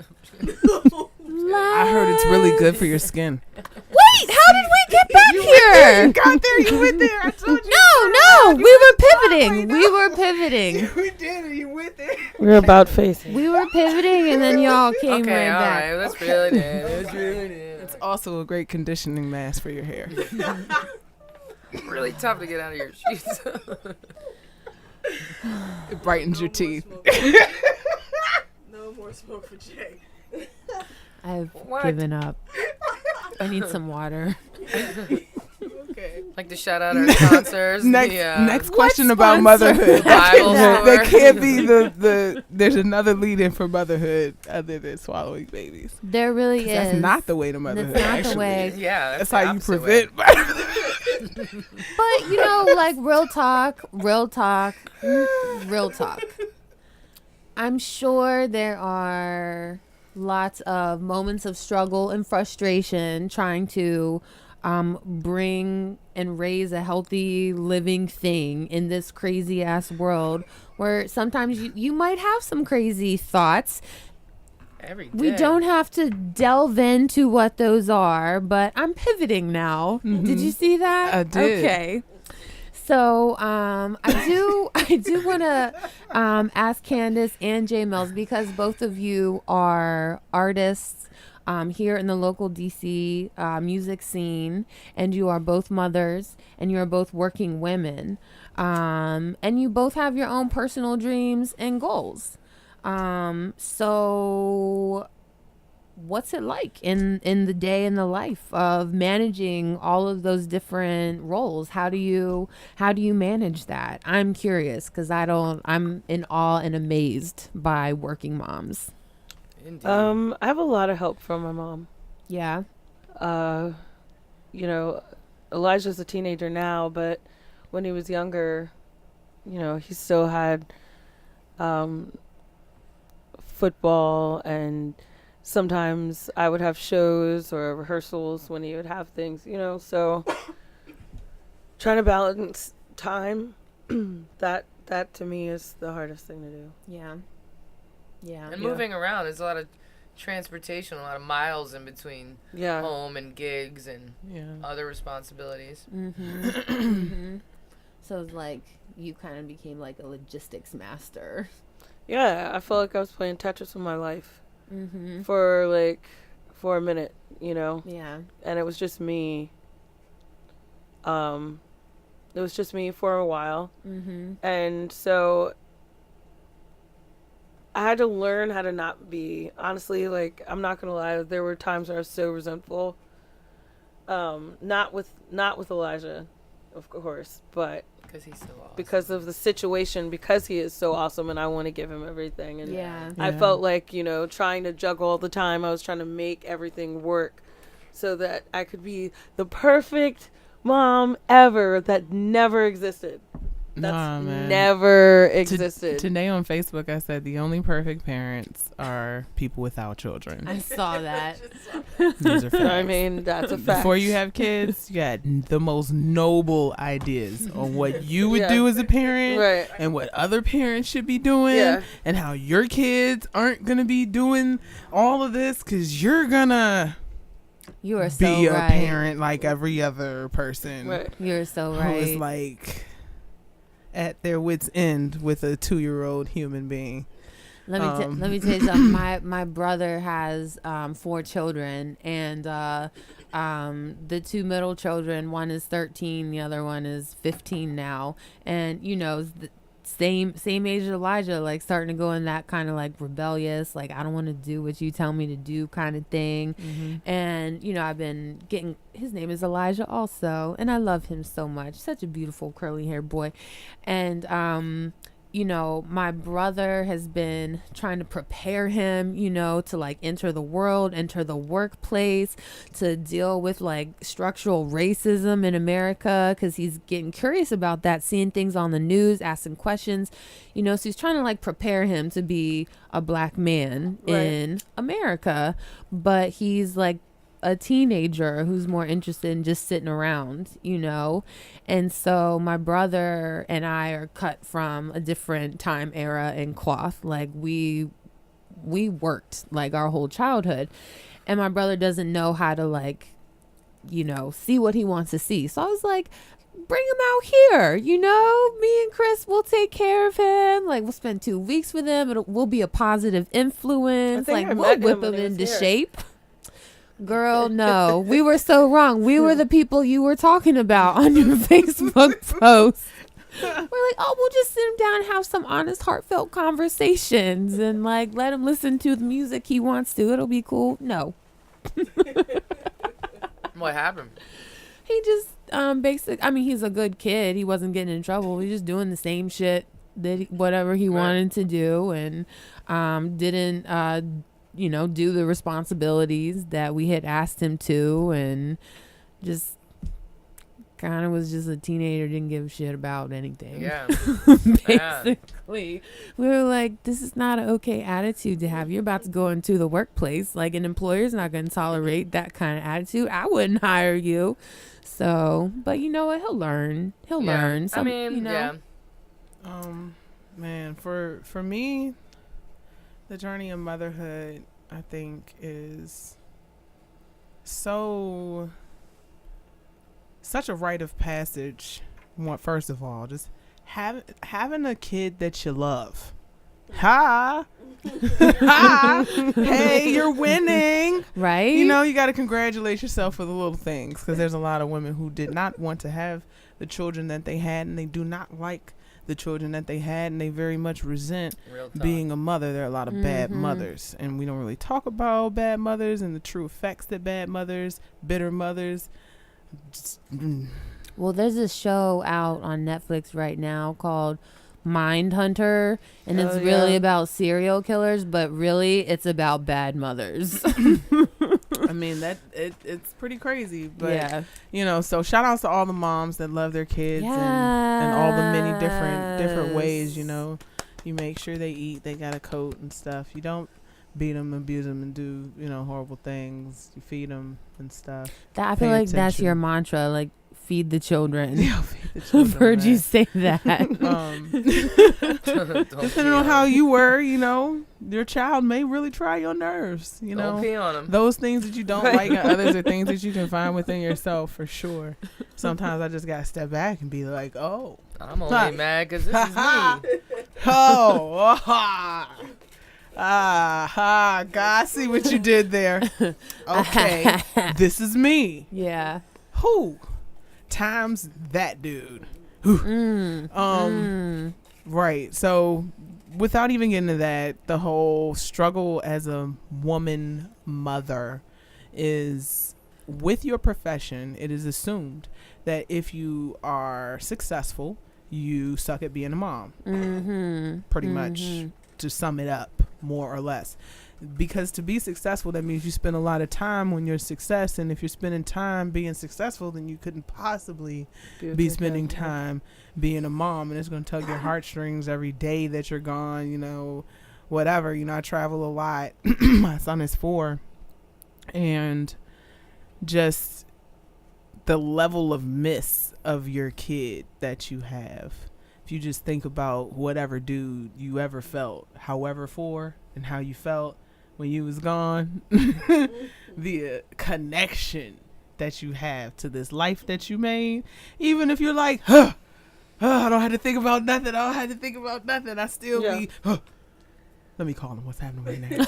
I heard it's really good for your skin. Wait, how did we get back here? Got there, you went there. I told you. No, we were pivoting. We were pivoting. We did, you went there. We're about facing. We were pivoting, and then y'all came Okay, right all back. right. Let's reel it in. Let's reel it in. It's also a great conditioning mask for your hair. Really tough to get out of your sheets. It brightens your teeth. No more smoke for Jay. I've What? given up. I need some water. Okay. Like to shout out our sponsors. Next question What about sponsor? motherhood. Bible that? There store. can't be the there's another lead in for motherhood other than swallowing babies. There really 'Cause is. That's not the way to motherhood. That's not actually. the way. Yeah, That's the how you opposite way. prevent. But you know, like real talk. I'm sure there are lots of moments of struggle and frustration trying to bring and raise a healthy living thing in this crazy ass world where sometimes you might have some crazy thoughts. Every day. We don't have to delve into what those are, but I'm pivoting now. Did you see that? I did. Okay. So I do want to ask Candice and Jay Mills, because both of you are artists here in the local DC music scene, and you are both mothers, and you are both working women, and you both have your own personal dreams and goals. So what's it like in the day in the life of managing all of those different roles? How do you manage that? I'm curious because I'm in awe and amazed by working moms. Indeed. I have a lot of help from my mom. Yeah. You know, Elijah's a teenager now, but when he was younger, you know, he still had football, and sometimes I would have shows or rehearsals when he would have things, you know, so trying to balance time, that to me is the hardest thing to do. Yeah. Yeah. And moving around, there's a lot of transportation, a lot of miles in between Yeah. home and gigs and Yeah. other responsibilities. So it's like you kind of became like a logistics master. Yeah, I felt like I was playing Tetris with my life for a minute, you know. Yeah. And it was just me. It was just me for a while. And so I had to learn how to not be, honestly, like, I'm not gonna lie, there were times where I was so resentful. Not with Elijah, of course, but Because he's so awesome. because of the situation, because he is so awesome and I want to give him everything. And Yeah. I Yeah. felt like, you know, trying to juggle all the time, I was trying to make everything work so that I could be the perfect mom ever that never existed. That's man. never existed. Today on Facebook, I said the only perfect parents are people without children. I saw that. These are facts. I mean, that's a fact. Before you have kids, you got the most noble ideas on what you would do as a parent, Right. and what other parents should be doing, Yeah. and how your kids aren't gonna be doing all of this because you're gonna You are so be a right. parent like every other person. Right. You're so Who right. is like at their wits' end with a 2-year-old human being. Let me tell you something. My brother has 4 children, and the 2 middle children, one is 13, the other one is 15 now, and the same age as Elijah, like starting to go in that kind of like rebellious, like I don't want to do what you tell me to do kind of thing. And I've been getting, his name is Elijah also, and I love him so much, such a beautiful curly haired boy. And my brother has been trying to prepare him, to like enter the world, enter the workplace, to deal with like structural racism in America, because he's getting curious about that, seeing things on the news, asking questions, so he's trying to like prepare him to be a black man in America. But he's like a teenager who's more interested in just sitting around, and so my brother and I are cut from a different time era and cloth. Like we worked like our whole childhood, and my brother doesn't know how to like see what he wants to see. So I was like, bring him out here, me and Chris will take care of him. Like we'll spend 2 weeks with him. We'll be a positive influence. Like we'll whip him into shape. Girl, no, we were so wrong. We were the people you were talking about on your Facebook post. We're like, oh, we'll just sit him down and have some honest, heartfelt conversations and like let him listen to the music he wants to. It'll be cool. No. What happened? He just he's a good kid. He wasn't getting in trouble. He's just doing the same shit that whatever he wanted to do, and didn't do the responsibilities that we had asked him to, and just kind of was just a teenager, didn't give a shit about anything. Yeah. Basically. We were like, this is not an okay attitude to have. You're about to go into the workplace. Like, an employer's not going to tolerate that kind of attitude. I wouldn't hire you. So, but you know what? He'll learn. He'll learn. Yeah. Man, for me, the journey of motherhood, I think, is such a rite of passage. First of all, just having a kid that you love. Ha! Ha! Hey, you're winning. Right? You got to congratulate yourself for the little things, because there's a lot of women who did not want to have the children that they had, and they do not like the children that they had, and they very much resent being a mother. There are a lot of bad mothers, and we don't really talk about bad mothers and the true effects that bad mothers, bitter mothers. Well, there's a show out on Netflix right now called Mindhunter, and it's really about serial killers, but really it's about bad mothers. I mean, it's pretty crazy, but so shout outs to all the moms that love their kids, and all the many different ways. You make sure they eat, they got a coat and stuff. You don't beat them, abuse them, and do horrible things. You feed them and stuff. I feel like that's your mantra, like feed the children. Yeah, feed the children. I've heard you say that. Depending on how you were, your child may really try your nerves. Don't pee on them. Those things that you don't like in others are things that you can find within yourself, for sure. Sometimes I just gotta step back and be like, oh, I'm only mad because this is me. God, I see what you did there. Okay, this is me. Yeah. Who times that dude? Right. So, without even getting into that, the whole struggle as a woman mother is, with your profession, it is assumed that if you are successful, you suck at being a mom. Pretty much, to sum it up, more or less. because to be successful, that means you spend a lot of time on your success. And if you're spending time being successful, then you couldn't possibly be spending time being a mom. And it's going to tug your heartstrings every day that you're gone, you know, whatever. You know, I travel a lot. My son is 4. And just the level of miss of your kid that you have. If you just think about whatever dude you ever felt, however for, and how you felt when you was gone, the connection that you have to this life that you made, even if you're like, I don't have to think about nothing. I still be, let me call him. What's happening right now?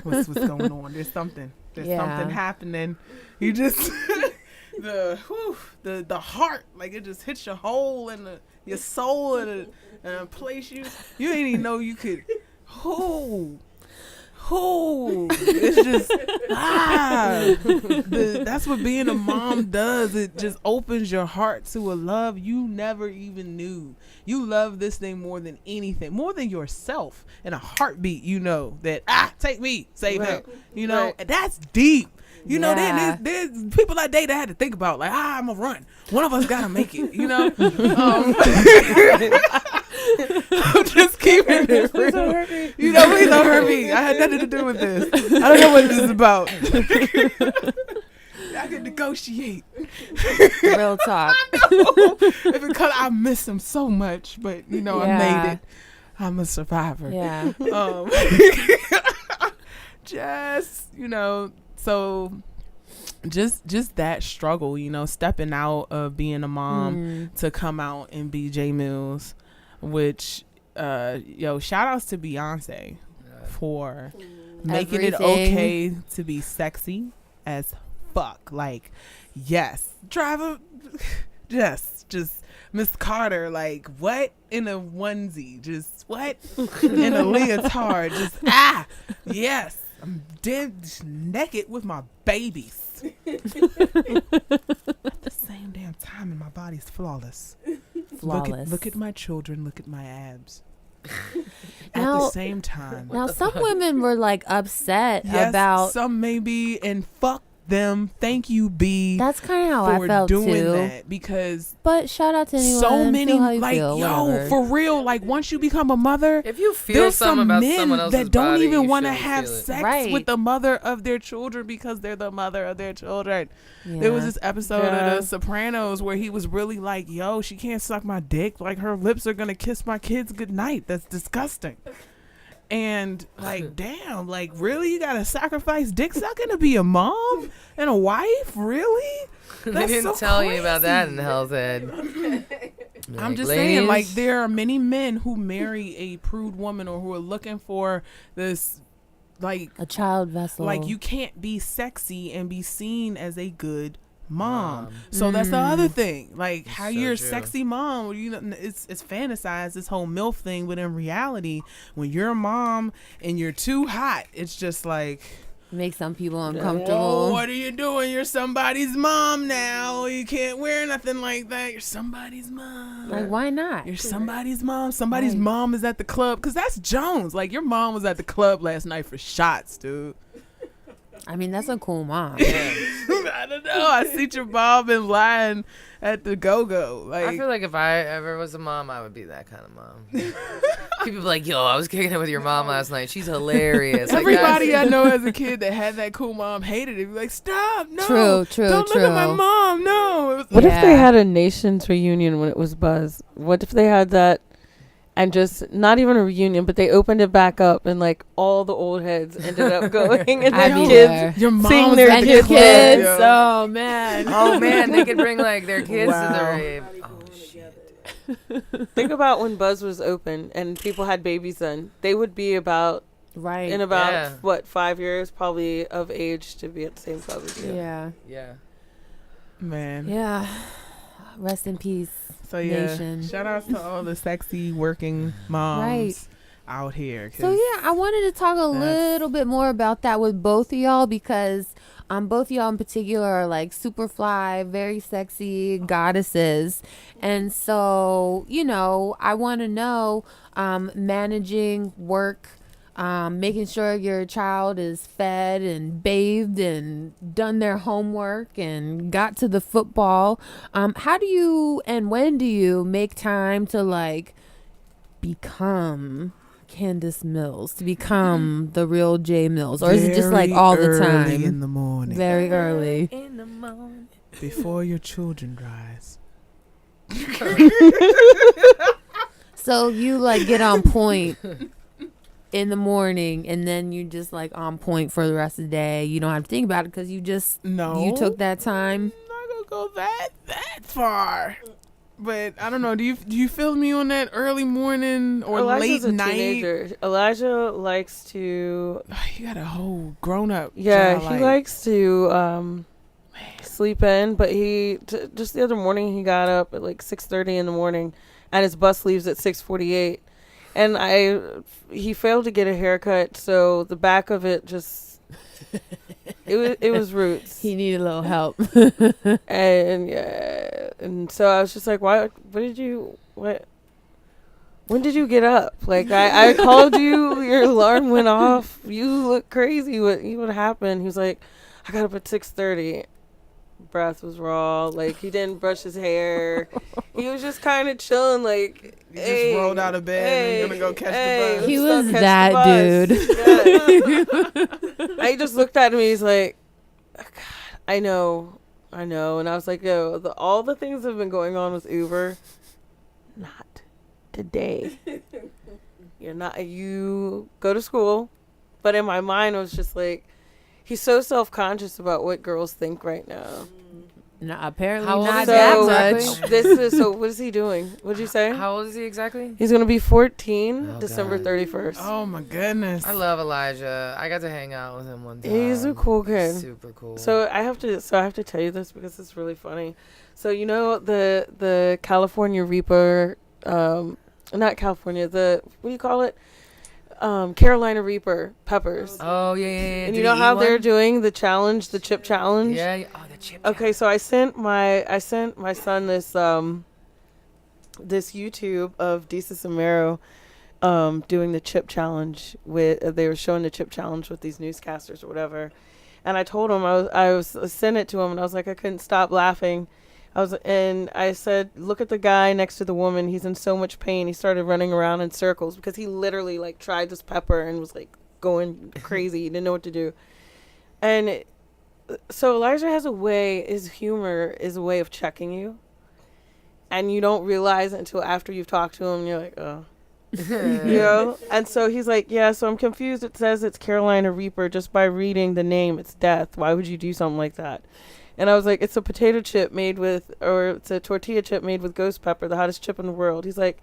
What's going on? There's something happening. You just the heart, like it just hits your hole in your soul in a place you didn't even know you could. It's just that's what being a mom does. It just opens your heart to a love you never even knew. You love this thing more than anything, more than yourself. In a heartbeat, you know that take me, save him. You know, and that's deep. You know, there's people that day that had to think about like, I'm gonna run. One of us gotta make it. You know, I'm just keeping it real. You know, please don't hurt me. I had nothing to do with this. I don't know what this is about. I can negotiate. Real talk. If because I miss him so much, but you know, I made it. I'm a survivor. Yeah. Just, you know, so just that struggle, you know, stepping out of being a mom to come out and be J Mills, which shout outs to Beyonce for making it okay to be sexy as fuck. Like, yes, driver, yes, just Miss Carter, like, what in a onesie, just what in a leotard, just yes, I'm dead naked with my babies at the same damn time, and my body's flawless. Look at my children, look at my abs. At the same time. Now, some women were like upset about. Some maybe, and fuck them. Thank you, B. That's kind of how I felt doing too. That because but shout out to anyone. So many like whatever. For real. Like once you become a mother, if you feel something about someone else's that don't body, even want to have sex with the mother of their children because they're the mother of their children. Yeah. There was this episode of The Sopranos where he was really like, "Yo, she can't suck my dick. Like her lips are gonna kiss my kids goodnight. That's disgusting." And like, damn, like really, you gotta sacrifice dick sucking to be a mom and a wife? Really? They didn't tell you about that in Hell's Head. I'm just saying, like, there are many men who marry a prude woman or who are looking for this, like, a child vessel. Like, you can't be sexy and be seen as a good mom. So that's the other thing. Like, how you're a sexy mom, you know, it's fantasized, this whole MILF thing, but in reality, when you're a mom and you're too hot, it's just like, make some people uncomfortable. Oh, what are you doing? You're somebody's mom now. You can't wear nothing like that. You're somebody's mom. Like, why not? You're somebody's mom. Somebody's mom is at the club. Because that's Jones. Like, your mom was at the club last night for shots, dude. I mean, that's a cool mom. I don't know. I see your mom been lying at the go-go. Like, I feel like if I ever was a mom, I would be that kind of mom. People be like, yo, I was kicking it with your mom last night. She's hilarious. Everybody I know as a kid that had that cool mom hated it. Be like, stop, no. True. Don't look at my mom, no. What if they had a Nations reunion when it was Buzz? What if they had that and just not even a reunion, but they opened it back up and like all the old heads ended up going and their kids your mom seeing their kids. Oh man. They could bring like their kids to the rave. Oh shit. Think about when Buzz was open and people had babies then. They would be about in about 5 years probably of age to be at the same club as you. Yeah. Man. Yeah. Rest in peace. So Nation. Shout out to all the sexy working moms out here. So I wanted to talk a little bit more about that with both of y'all because both of y'all in particular are like super fly, very sexy goddesses. And so, you know, I want to know managing work making sure your child is fed and bathed and done their homework and got to the football. How do you and when do you make time to like become Candice Mills, to become the real J Mills, or is it just like all the time? Early in the morning, very early, In the morning. before your children rise. So you like get on point in the morning, and then you just like on point for the rest of the day. You don't have to think about it because you took that time. I'm not gonna go that far. But I don't know. Do you feel me on that early morning or Elijah's late a night? teenager. Elijah likes to. You got a whole grown up. Yeah, he likes to sleep in, but just the other morning he got up at like 6:30 in the morning, and his bus leaves at 6:48, and he failed to get a haircut, so the back of it just. It was roots. He needed a little help. and so I was just like, when did you get up? Like I called you, your alarm went off, you look crazy. What happened? He was like, I got up at 6:30. Breath was raw, like he didn't brush his hair. He was just kind of chilling, like He just rolled out of bed and gonna go catch the bus. He was that dude. Yeah. I just looked at him. He's like, oh, God, I know. And I was like, yo, all the things that have been going on with Uber, not today. You go to school. But in my mind, I was just like, he's so self-conscious about what girls think right now. No, apparently How old not is he that exactly? much. So what is he doing? What'd you say? How old is he exactly? He's going to be 14 Oh, December God. 31st. Oh my goodness. I love Elijah. I got to hang out with him one time. He's a cool kid. Super cool. So I have to tell you this because it's really funny. So you know the California Reaper, not California, what do you call it? Carolina Reaper peppers. Oh yeah. And Did you know he how eat they're one? doing the challenge, the chip challenge? Yeah. Oh, the chip. Okay, so I sent my son this YouTube of Disa Samero doing the chip challenge with they were showing the chip challenge with these newscasters or whatever. And I told him I sent it to him and I was like I couldn't stop laughing. I said, look at the guy next to the woman. He's in so much pain. He started running around in circles because he literally like tried this pepper and was like going crazy. He didn't know what to do. And so Elijah has his humor is a way of checking you. And you don't realize it until after you've talked to him. You're like, oh. You know? And so he's like, yeah, so I'm confused. It says it's Carolina Reaper. Just by reading the name, it's death. Why would you do something like that? And I was like, it's a potato chip it's a tortilla chip made with ghost pepper, the hottest chip in the world. He's like,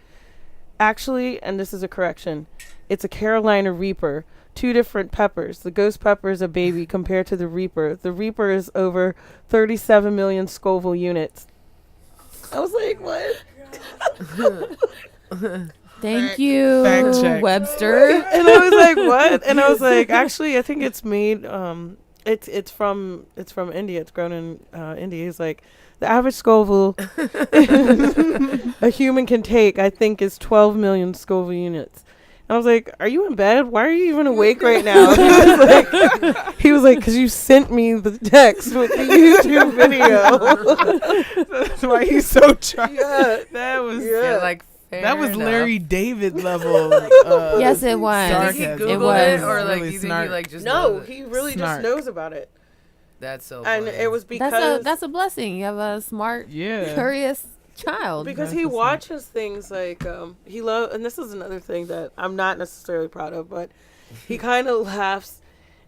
actually, and this is a correction, it's a Carolina Reaper. 2 different peppers. The ghost pepper is a baby compared to the Reaper. The Reaper is over 37 million Scoville units. I was like, what? Thank you, Fact check. Webster. And I was like, what? And I was like, actually, I think it's made, it's from India. It's grown in India. He's like, the average Scoville a human can take, I think, is 12 million Scoville units. And I was like, are you in bed? Why are you even awake right now? He was like, because you sent me the text with the YouTube video. That's why he's so charged. Yeah. That was Fair that was enough. Larry David level. Yes, it was. Did he sarcasm. Google It was. it, or like Really you think he snark. like just No, knows it? he really Snark. just knows about it. That's so And funny. it was because That's a blessing. You have a smart, Yeah. curious child. because That's he what's up. watches things like he love, and this is another thing that I'm not necessarily proud of, but he kind of laughs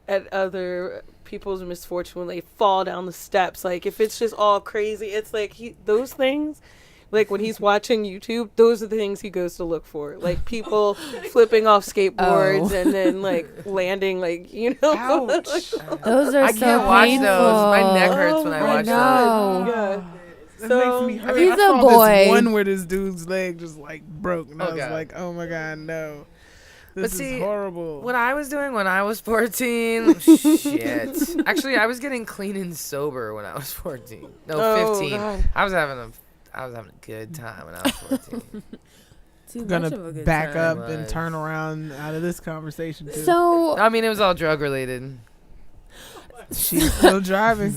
at other people's misfortune when they fall down the steps. Like if it's just all crazy, it's like those things. Like when he's watching YouTube, those are the things he goes to look for. Like people flipping off skateboards and then like landing, like, you know. Ouch. Those are I so can't watch painful. those. My neck hurts when I my watch God. those. Yeah. That So, makes me hurt. He's I a saw boy. This one where this dude's leg just like broke, and I Oh, was God. like, "Oh my God, no! But This see, is horrible." What I was doing when I was 14, shit. Actually, I was getting clean and sober when I was 14. No, Oh, 15. God. I was having a good time when I was 14. too Gonna much of a good back time. up and turn around out of this conversation too. So I mean, it was all drug related. She's still driving.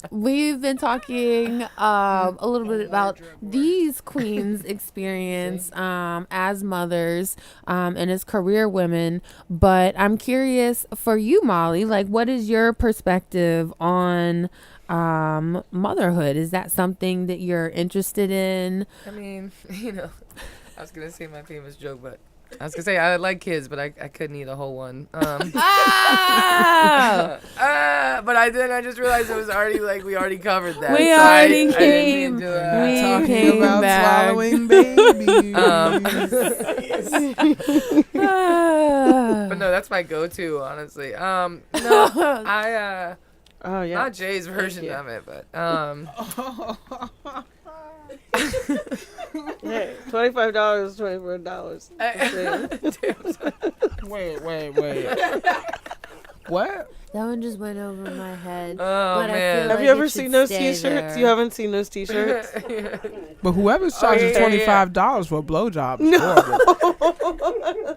We've been talking a little bit about these queens' experience as mothers and as career women, but I'm curious for you, Molly, like, what is your perspective on motherhood? Is that something that you're interested in? I mean, I was gonna say my famous joke, but I was gonna say I like kids, but I couldn't eat a whole one. But I just realized it was already like we already covered that. We so already I came. didn't We Talking came about back. swallowing babies. But no, that's my go-to, honestly. No, I Oh yeah. not Jay's version of it, but Hey, $25, $24. Wait. What? That one just went over my head. Oh, but I man. feel Have like you ever it seen should those stay T-shirts? there. You haven't seen those T-shirts? But whoever's charging yeah, yeah. $25 for a blowjob is horrible.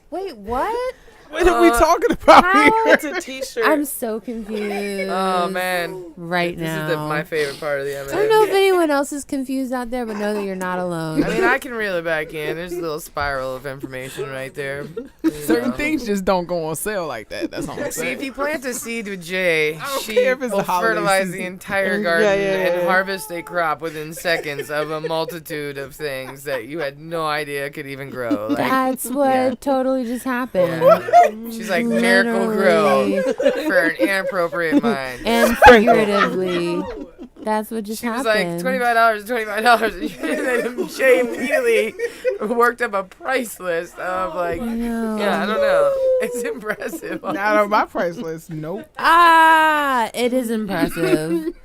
Wait, what? What are we talking about How? here? It's a T-shirt. I'm so confused. Oh man, right this now. is my favorite part of the M&M. I don't know if anyone else is confused out there, but know that you're not alone. I mean, I can reel it back in. There's a little spiral of information right there. Certain things just don't go on sale like that. That's all I'm See, saying. if you plant a seed with Jay, don't she care if it's will the holiday fertilize the season. entire garden yeah. and harvest a crop within seconds of a multitude of things that you had no idea could even grow. Like, That's what yeah. totally just happened. Yeah. She's like miracle grow Literally. for an inappropriate mind. And figuratively. That's what just She was happened. like, $25. And then Jay immediately worked up a price list of like, No. yeah, I don't know. It's impressive. Not on my price list. Nope. It is impressive.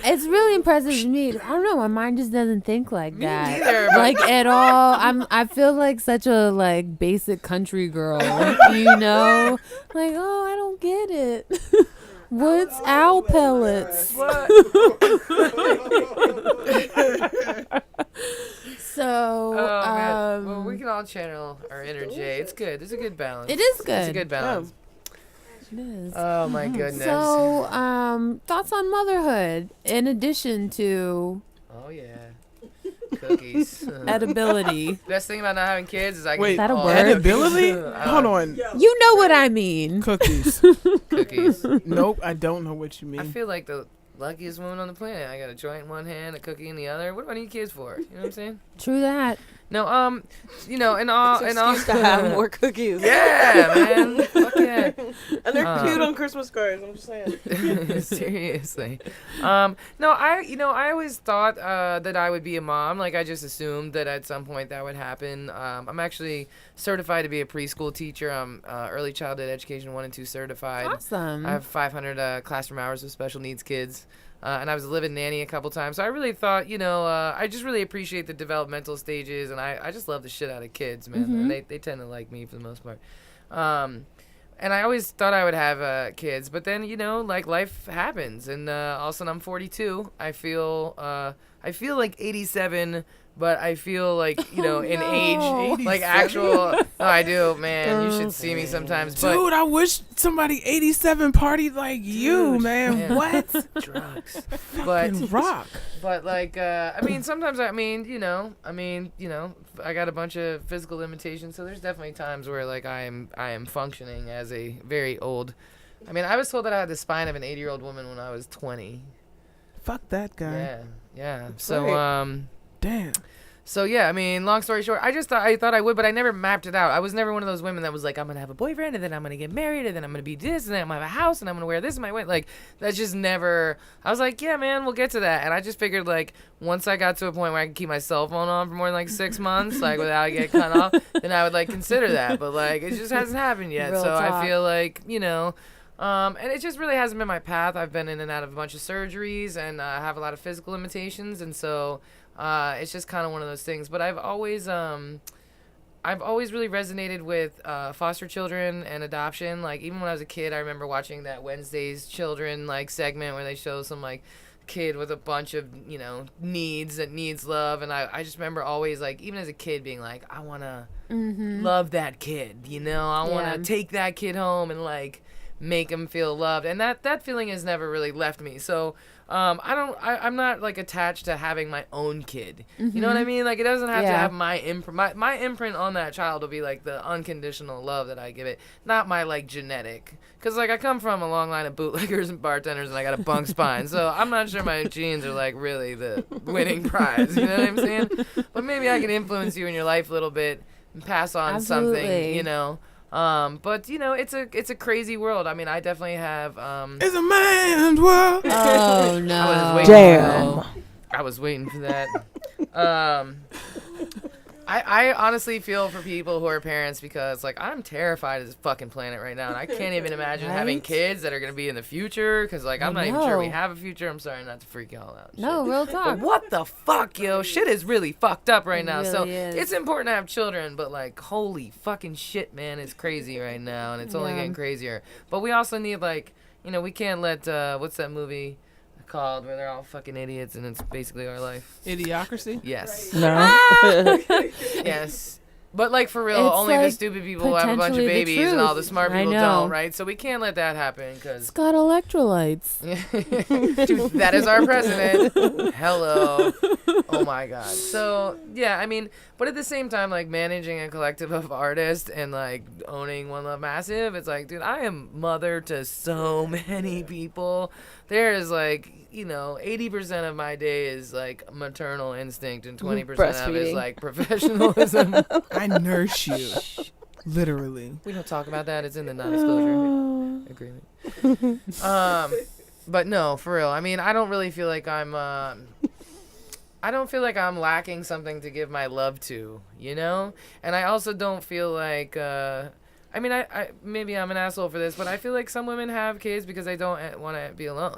It's really impressive to me. I don't know. My mind just doesn't think like that. neither, but- Like at all. I feel like such a like basic country girl. You know? Like, oh, I don't get it. What's owl pellets? What? So, Oh, man. Well, we can all channel our inner Jay. It's good. It's a good balance. it is It's good. a good balance. It is. Oh, my goodness. So, thoughts on motherhood in addition to Oh, yeah. Cookies. edibility. Best thing about not having kids is I can Wait, eat that a all word? the Edibility? cookies. Hold on. You know what I mean. Cookies. Cookies. Nope, I don't know what you I mean. feel like the luckiest woman on the planet. I got a joint in one hand, a cookie in the other. What do I need kids for? You know what I'm saying? True that. No, and all, It's an excuse to have more cookies. Yeah, man. Fuck yeah. And they're cute on Christmas cards. I'm just saying. Seriously. No, I always thought that I would be a mom. Like, I just assumed that at some point that would happen. I'm actually certified to be a preschool teacher. I'm early childhood education 1 and 2 certified. Awesome. I have 500 classroom hours with special needs kids. And I was a live-in nanny a couple times. So I really thought, I just really appreciate the developmental stages. And I just love the shit out of kids, man. And they tend to like me for the most part. And I always thought I would have kids. But then, like life happens. And all of a sudden I'm 42. I feel like 87, but I feel like, in age, like actual. Oh, I do, man. You should see me sometimes. But Dude, I wish somebody 87 partied like you, Dude, man. man. What? drugs. But Rock. But like, sometimes I got a bunch of physical limitations, so there's definitely times where like I am functioning as a very old. I was told that I had the spine of an 80-year-old woman when I was 20. Fuck that guy. Yeah. So Damn. So yeah, long story short, I thought I would, but I never mapped it out. I was never one of those women that was like, I'm gonna have a boyfriend, and then I'm gonna get married, and then I'm gonna be this, and then I'm gonna have a house, and I'm gonna wear this in my way. Like, that's just never. I was like, yeah, man, we'll get to that. And I just figured like once I got to a point where I could keep my cell phone on for more than like 6 months, like without it getting cut off, then I would like consider that. But like, it just hasn't happened yet. Real so talk. I feel like and it just really hasn't been my path. I've been in and out of a bunch of surgeries, and I have a lot of physical limitations, and so. It's just kind of one of those things. But I've always really resonated with foster children and adoption. Like, even when I was a kid, I remember watching that Wednesday's Children, like, segment where they show some, like, kid with a bunch of, needs that needs love. And I just remember always, like, even as a kid being like, I want to love that kid, I want to take that kid home and, like, make him feel loved. And that feeling has never really left me. So I'm not, like, attached to having my own kid. You know what I mean? Like, it doesn't have to have my imprint. My imprint on that child will be, like, the unconditional love that I give it, not my, like, genetic. Because, like, I come from a long line of bootleggers and bartenders, and I got a bunk spine. So I'm not sure my genes are, like, really the winning prize. You know what I'm saying? But maybe I can influence you in your life a little bit and pass on something, But it's a crazy world. I mean, I definitely have. It's a man's world. Oh no! I was waiting for that. I honestly feel for people who are parents because, like, I'm terrified of this fucking planet right now, and I can't even imagine having kids that are gonna be in the future. Because, like, I'm not even sure we have a future. I'm sorry not to freak y'all out. No, real talk. But what the fuck, yo? Shit is really fucked up right now. Really So is. it's important to have children, but, like, holy fucking shit, man, it's crazy right now, and it's only getting crazier. But we also need, like, we can't let what's that movie called where they're all fucking idiots and it's basically our life? Idiocracy? Yes. No. Yes. But, like, for real, It's, only the like, stupid people have a bunch of potentially the babies and all the truth. smart I people know. don't, right? So we can't let that happen because It's got electrolytes. Dude, that is our president. Hello. Oh my God. So yeah, I mean, but at the same time, like, managing a collective of artists and, like, owning One Love Massive, it's like, dude, I am mother to so many people. There is, like, 80% of my day is, like, maternal instinct and 20% of it is, like, professionalism. I nurse you. Literally. We don't talk about that. It's in the non-disclosure agreement. But no, for real. I mean, I don't really feel like I'm lacking something to give my love to, And I also don't feel like, I mean, I maybe I'm an asshole for this, but I feel like some women have kids because they don't want to be alone,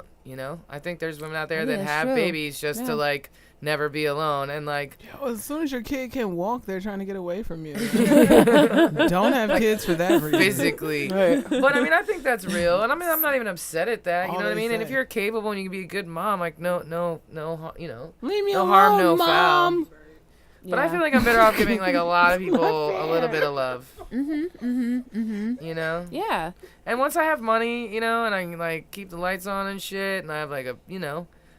I think there's women out there that have babies just to, like, never be alone. And, like, as soon as your kid can walk, they're trying to get away from you. Don't have kids for that reason. Physically. Right. But, I mean, I think that's real. And, I mean, I'm not even upset at that. You know what I mean? And if you're capable and you can be a good mom, like, no, Leave me no alone, harm, no Mom. foul. But I feel like I'm better off giving, like, a lot of people a little bit of love. Yeah. And once I have money, and I can, like, keep the lights on and shit, and I have, like, a,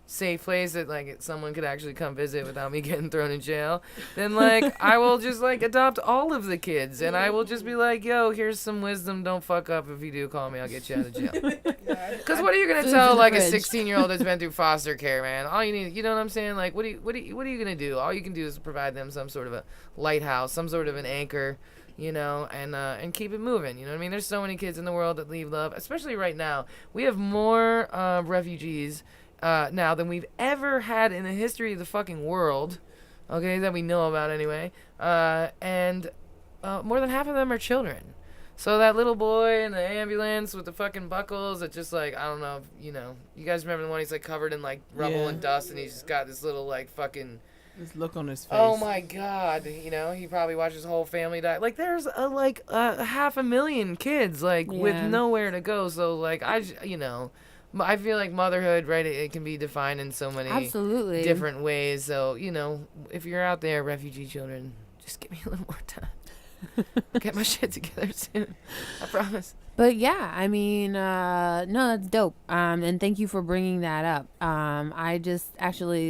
safe place that, like, someone could actually come visit without me getting thrown in jail, then, like, I will just, like, adopt all of the kids, and I will just be like, yo, here's some wisdom, don't fuck up. If you do, call me, I'll get you out of jail. Because what are you going to tell, like, a 16-year-old that's been through foster care, man? All you need, you know what I'm saying? Like, what are you going to do? All you can do is provide them some sort of a lighthouse, some sort of an anchor, and keep it moving. You know what I mean? There's so many kids in the world that need love, especially right now. We have more refugees now than we've ever had in the history of the fucking world, okay, that we know about anyway, and more than half of them are children. So that little boy in the ambulance with the fucking buckles that just, like, I don't know if, you guys remember the one he's, like, covered in, like, rubble and dust, and he's just got this little, like, fucking... This look on his face. Oh my God, he probably watched his whole family die. Like, there's a 500,000 kids, like, with nowhere to go. So, like, I feel like motherhood, right, it can be defined in so many different ways. So, if you're out there, refugee children, just give me a little more time. Get my shit together soon. I promise. But yeah, I mean, no, that's dope. And thank you for bringing that up. I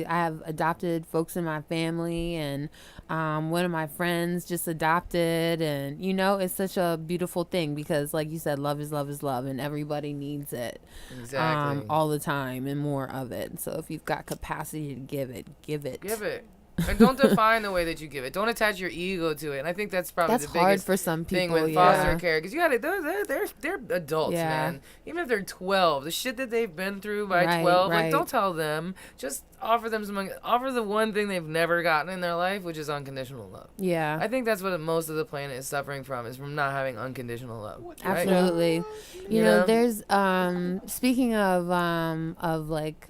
have adopted folks in my family, and one of my friends just adopted, and it's such a beautiful thing because, like you said, love is love is love, and everybody needs it. Exactly. All the time and more of it. So if you've got capacity to give it. Give it. And don't define the way that you give it. Don't attach your ego to it. And I think that's probably the hard biggest for some people, thing with foster care. Because they're adults, man. Even if they're 12, the shit that they've been through by 12, like, don't tell them. Just offer them offer the one thing they've never gotten in their life, which is unconditional love. Yeah. I think that's what most of the planet is suffering from, is from not having unconditional love. Right? Absolutely. You know, there's speaking of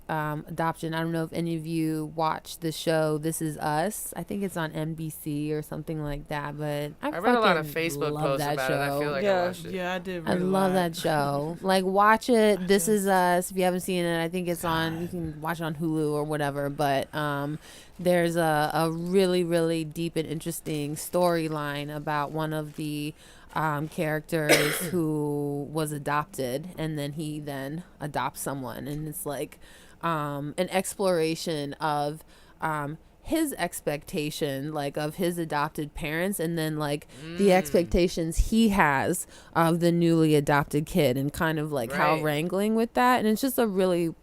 adoption, I don't know if any of you watch the show This Is Us. I think it's on NBC or something like that. But I read a lot of fucking Facebook love posts that about show. it. I feel like I Yeah. watched it. Yeah, I did. I read a love lot. that show. Like, watch it. This Is Us. If you haven't seen it, I think it's on. You can watch it on Hulu or whatever. But there's a really, really deep and interesting storyline about one of the characters who was adopted, and then he then adopts someone, and it's like an exploration of his expectation, like, of his adopted parents, and then like the expectations he has of the newly adopted kid, and kind of like how Right. wrangling with that. And it's just a really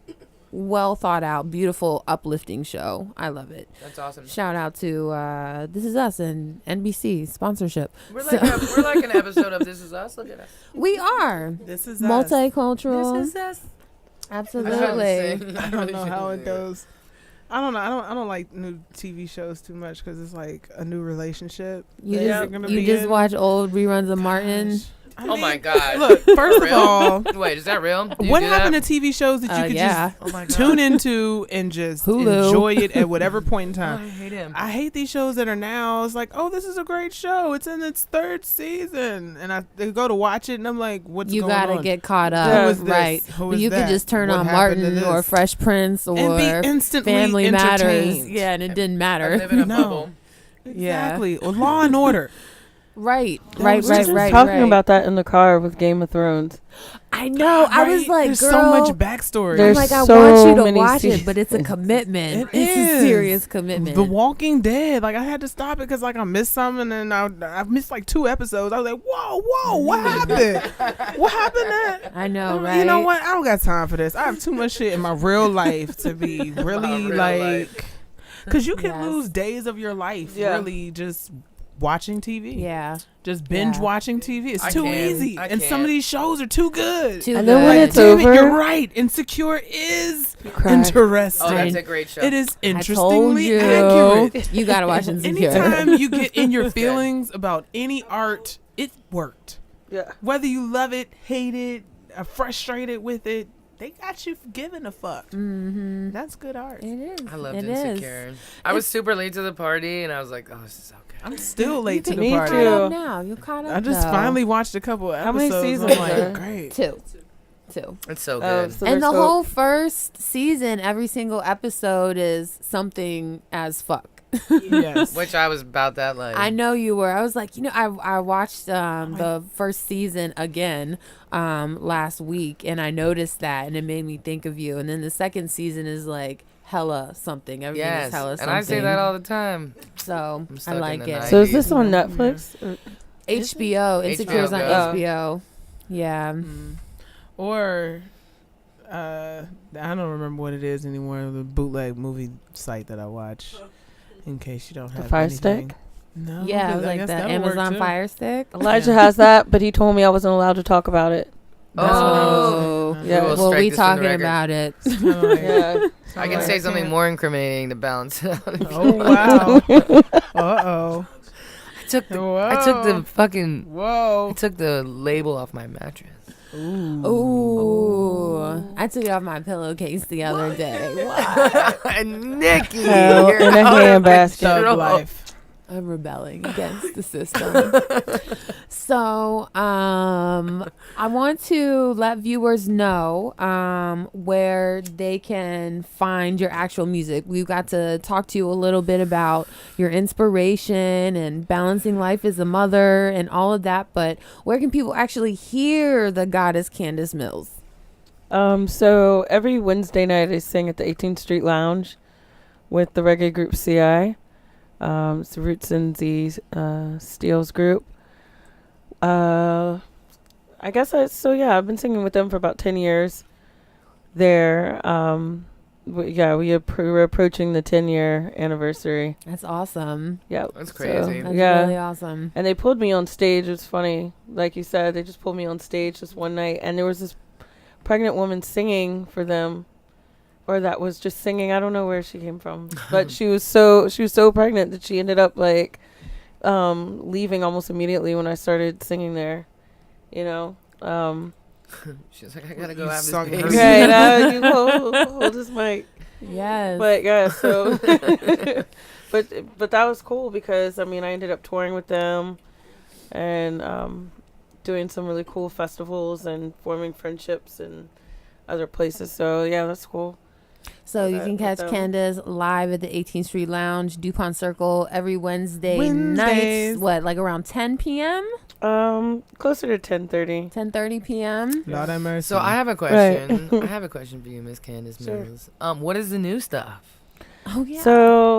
well thought out, beautiful, uplifting show. I love it. That's awesome. Shout out to This Is Us and NBC sponsorship. We're like an episode of This Is Us. Look at us. We are This is us. multicultural. This is us. Absolutely. I don't know how it goes. I don't know. I don't like new TV shows too much because it's like a new relationship. You that Yeah. you're gonna you be just in. watch old reruns of Martin. Gosh. I Oh mean, my God. Look, first of Real? all, Wait, is that real? Do you what do happened that? to TV shows that you could yeah. just tune into and just Hulu. enjoy it at whatever point in Oh, time? I hate him. I hate these shows that are now. It's like, oh, this is a great show. It's in its 3rd season, and they go to watch it, and I'm like, what's You going gotta on? get caught up, Who is this? right? Who But is you that? could just turn What on happened to Martin or this? Fresh Prince or and be instantly Family Matters. entertained. Yeah, and it didn't I matter. live in a No. bubble. Exactly. Or Law and Order. Right, That right, was right, just right. Talking right. about that in the car with Game of Thrones. I know. I was Right? like, there's girl, so much backstory. I'm There's like, I so want you to many watch it, seasons. but it's a commitment. It It's a is. serious commitment. The Walking Dead, like I had to stop it because like I missed something, and I missed like 2 episodes. I was like, whoa, what happened? What happened? I know, right? You know what? I don't got time for this. I have too much shit in my real life to be really real like, life. because you can Yes. lose days of your life Yeah. really just watching TV. Yeah. Just binge Yeah. watching TV. It's I too can't. easy, I and some can't. of these shows are too good. Too And then when good. it's Damn it, over- you're right. Insecure is Cry. interesting. Oh, that's a great show. It is I told interestingly you. accurate. You gotta watch Insecure. Anytime you get in your feelings about any art, it worked. Yeah. Whether you love it, hate it, are frustrated with it, they got you giving a fuck. Mm-hmm. That's good art. It is. I loved It Insecure. I was super late to the party, and I was like, oh, this is okay. I'm still late to the Me party. too. Caught up now. You're caught up. I just though. finally watched a couple of How many episodes. seasons I'm are there? like, great. Two. It's so Oh, good. so And there's the still- whole first season, every single episode is something as fuck. Yes. Which I was about that like. I know you were. I was like, I watched the first season again last week, and I noticed that, and it made me think of you. And then the second season is like hella something. Everything Yes, is hella and something. I say that all the time. So I'm I stuck in like the it. So is this Yeah. on Netflix? Or- HBO. Insecure's on HBO. HBO. Yeah. Or I don't remember what it is anymore. The bootleg movie site that I watch. In case you don't have Fire anything. Stick? No, Yeah, it I was like guess the that'll work, Amazon too. Fire Stick. Elijah Yeah. has that, but he told me I wasn't allowed to talk about it. That's what I was Oh. saying. Yeah. We'll Well, strike we this from the talking record. about it. It's kinda like- Yeah. I can like, say something can't- more incriminating to balance it out. Oh wow! Uh-oh. I took the Whoa. fucking. Whoa. I took the label off my mattress. Ooh. I took it off my pillowcase the other day. Nikki, Hell you're in a out of handbasket. Thug control. life. I'm rebelling against the system. So, I want to let viewers know where they can find your actual music. We've got to talk to you a little bit about your inspiration and balancing life as a mother and all of that, but where can people actually hear the goddess Candice Mills? So every Wednesday night I sing at the 18th Street Lounge with the reggae group CI. It's the Roots and the Steels group. I guess I've been singing with them for about 10 years there. We're approaching the 10-year anniversary. That's awesome. Yeah. That's crazy. That's Yeah. really awesome. And they pulled me on stage. It was funny. Like you said, they just pulled me on stage this one night, and there was this pregnant woman singing for them, or that was just singing. I don't know where she came from, but she was so pregnant that she ended up like leaving almost immediately when I started singing there. You know. She's like, I gotta go You have this suck baby. her. Okay, now you hold this mic. Yes. But yeah, so but that was cool because I mean I ended up touring with them and doing some really cool festivals and forming friendships in other places. So yeah, that's cool. So you can catch Candice live at the 18th Street Lounge, DuPont Circle, every Wednesday nights. What, like around 10 p.m.? Closer to 10:30. 10:30 p.m. Lord have mercy. So I have a question. Right. I have a question for you, Miss Candice Sure. Mills. What is the new stuff? Oh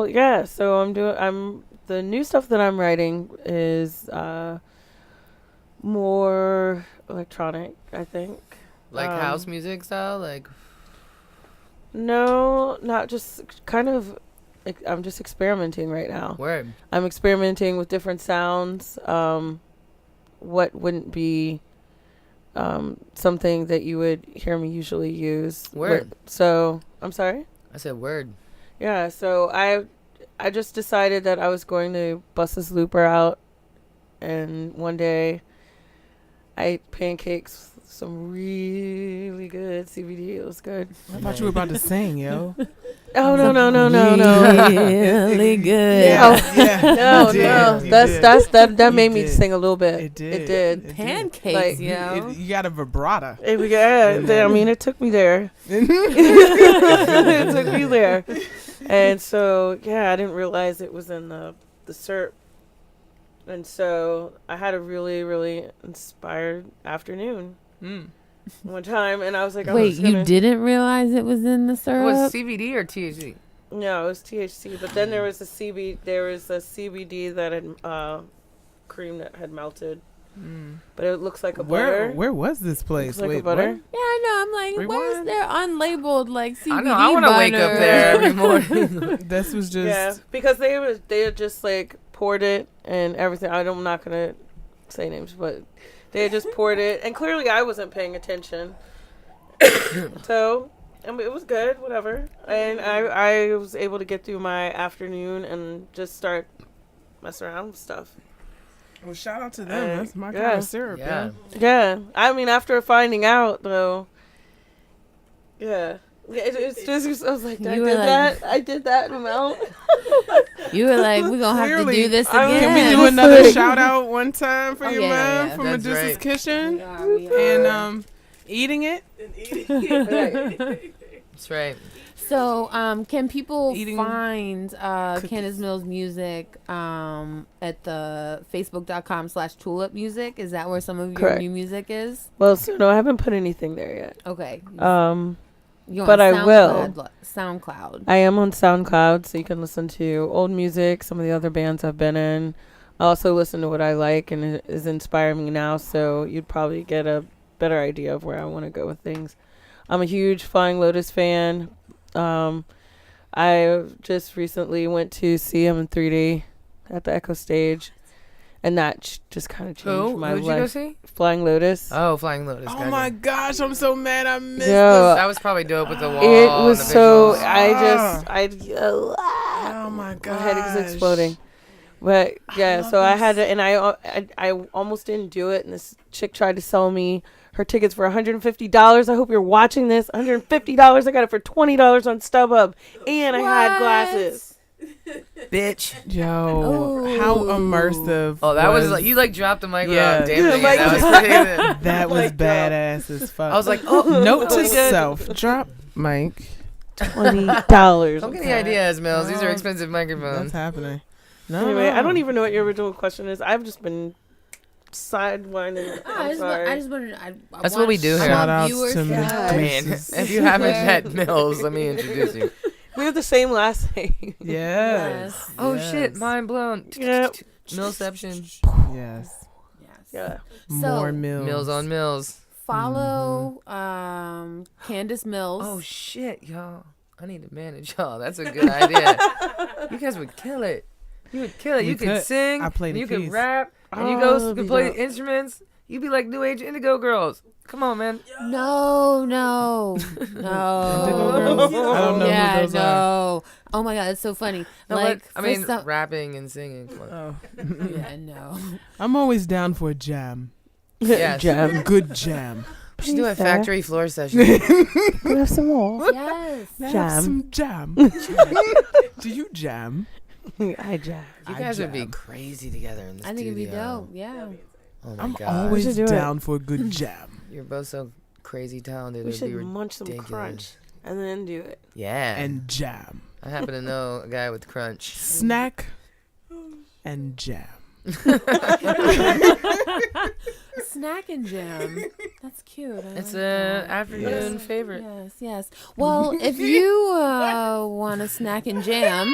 yeah. So I'm the new stuff that I'm writing is more electronic, I think. Like house music style? Like No, not just kind of. I'm just experimenting right now. word. I'm experimenting with different sounds. What wouldn't be something that you would hear me usually use? Word. So I'm sorry. I said word. Yeah. So I just decided that I was going to bust this looper out, and one day I ate pancakes. Some really good CBD. It was good. I thought you were about to sing, yo. Oh no. Really good. Yeah. No. You That You made me did. sing a little bit. It did. It did. It did. Pancakes, Like, You got a vibrato. I mean, it took me there. It took me there. And so, yeah, I didn't realize it was in the syrup. And so I had a really, really inspired afternoon one time. And I was like, Wait, you didn't realize it was in the It syrup? was CBD or THC? No, it was THC. But then there was a CBD that had cream that had melted. But it looks like a butter. Where was this place? Looks like Wait, a butter. what? Yeah, I know. I'm like, where's Rewind. their unlabeled like CBD I know. I want to wake up there every morning. This was just. Yeah, because they had just like poured it and everything. I'm not gonna say names, but they had just poured it, and clearly I wasn't paying attention. So, I mean, it was good, whatever. And I was able to get through my afternoon and just start messing around with stuff. Well, shout out to them. That's my kind Yeah. of syrup. Yeah. Yeah, I mean, after finding out though, yeah. It's just, I was like, You were like- I did that amount. You were like, we're gonna have to Clearly. do this I mean, again. Can we do Just another like- shout out one time for Oh, your yeah, mom yeah. from That's Medusa's right. Kitchen And, and eating it? That's right. so, can people Eating find Candice Mills music at the facebook.com/tulip music? Is that where some of your Correct. new music is? Well, so no, I haven't put anything there yet. Okay. You but I will. SoundCloud. I am on SoundCloud, so you can listen to old music, some of the other bands I've been in. I also listen to what I like and it is inspiring me now, so you'd probably get a better idea of where I want to go with things. I'm a huge Flying Lotus fan. I just recently went to see him in 3D at the Echo Stage, and that just kind of changed my Who'd you life. go see? Flying Lotus. Oh, Flying Lotus. Oh gotcha. my gosh, I'm so mad I missed Yo, That was probably dope with the wall. it and was the so. visuals. Oh my My god. head is exploding. But yeah, so I had to, and I almost didn't do it. And this chick tried to sell me her tickets for $150. I hope you're watching this. $150. I got it for $20 on StubHub, and I had glasses. bitch. Yo, Ooh. how immersive. Oh, that was like you like dropped the mic Yeah. without damping Yeah, it. That was like- pretty. that was Like, badass as fuck. I was like, oh, note to my God. self: drop mic. $20. don't get any ideas, Mills. These are expensive That's microphones. happening. No, Anyway, no. I don't even know what your original question is. I've just been sidewinding. I'm sorry. I just wanted. That's what we do here. Shout out viewers to to Miss know. Man, Deuces. if you haven't met Mills, let me introduce you. We have the same last name. Yes. Oh Yes. shit, mind blown. Yeah. Millception. Yes. Yes. Yeah. More So, Mills. Mills on Mills. follow Candice Mills. Oh shit, y'all. I need to manage y'all. That's a good idea. You guys would kill it. You would kill it. We You could could. sing. I play and the you could keys. rap. And you Oh, go that'd could be play dope. the instruments. You'd be like New Age Indigo girls. Come on, man. No. Indigo Girls? I don't know yeah, who those are. no. Oh my god, it's so funny. No, like, but, I mean, for some- rapping and singing. Come on. Oh. yeah, no. I'm always down for a jam. Yes. Jam. Good jam. We should do a Please, sir. factory floor session. Can I have some more? Yes. Let's Jam. have some jam. Do you jam? I jam. You guys would be crazy together in the I think studio. it'd be dope. Yeah. Oh my I'm god. always We should do it. down for a good jam. You're both so crazy talented. We It'd should be munch some ridiculous. crunch and then do it. Yeah. And jam. I happen to know a guy with crunch. Snack and jam. Snack and jam. That's cute. I It's like an that. afternoon favorite. Yes, yes. Well, if you want a snack and jam,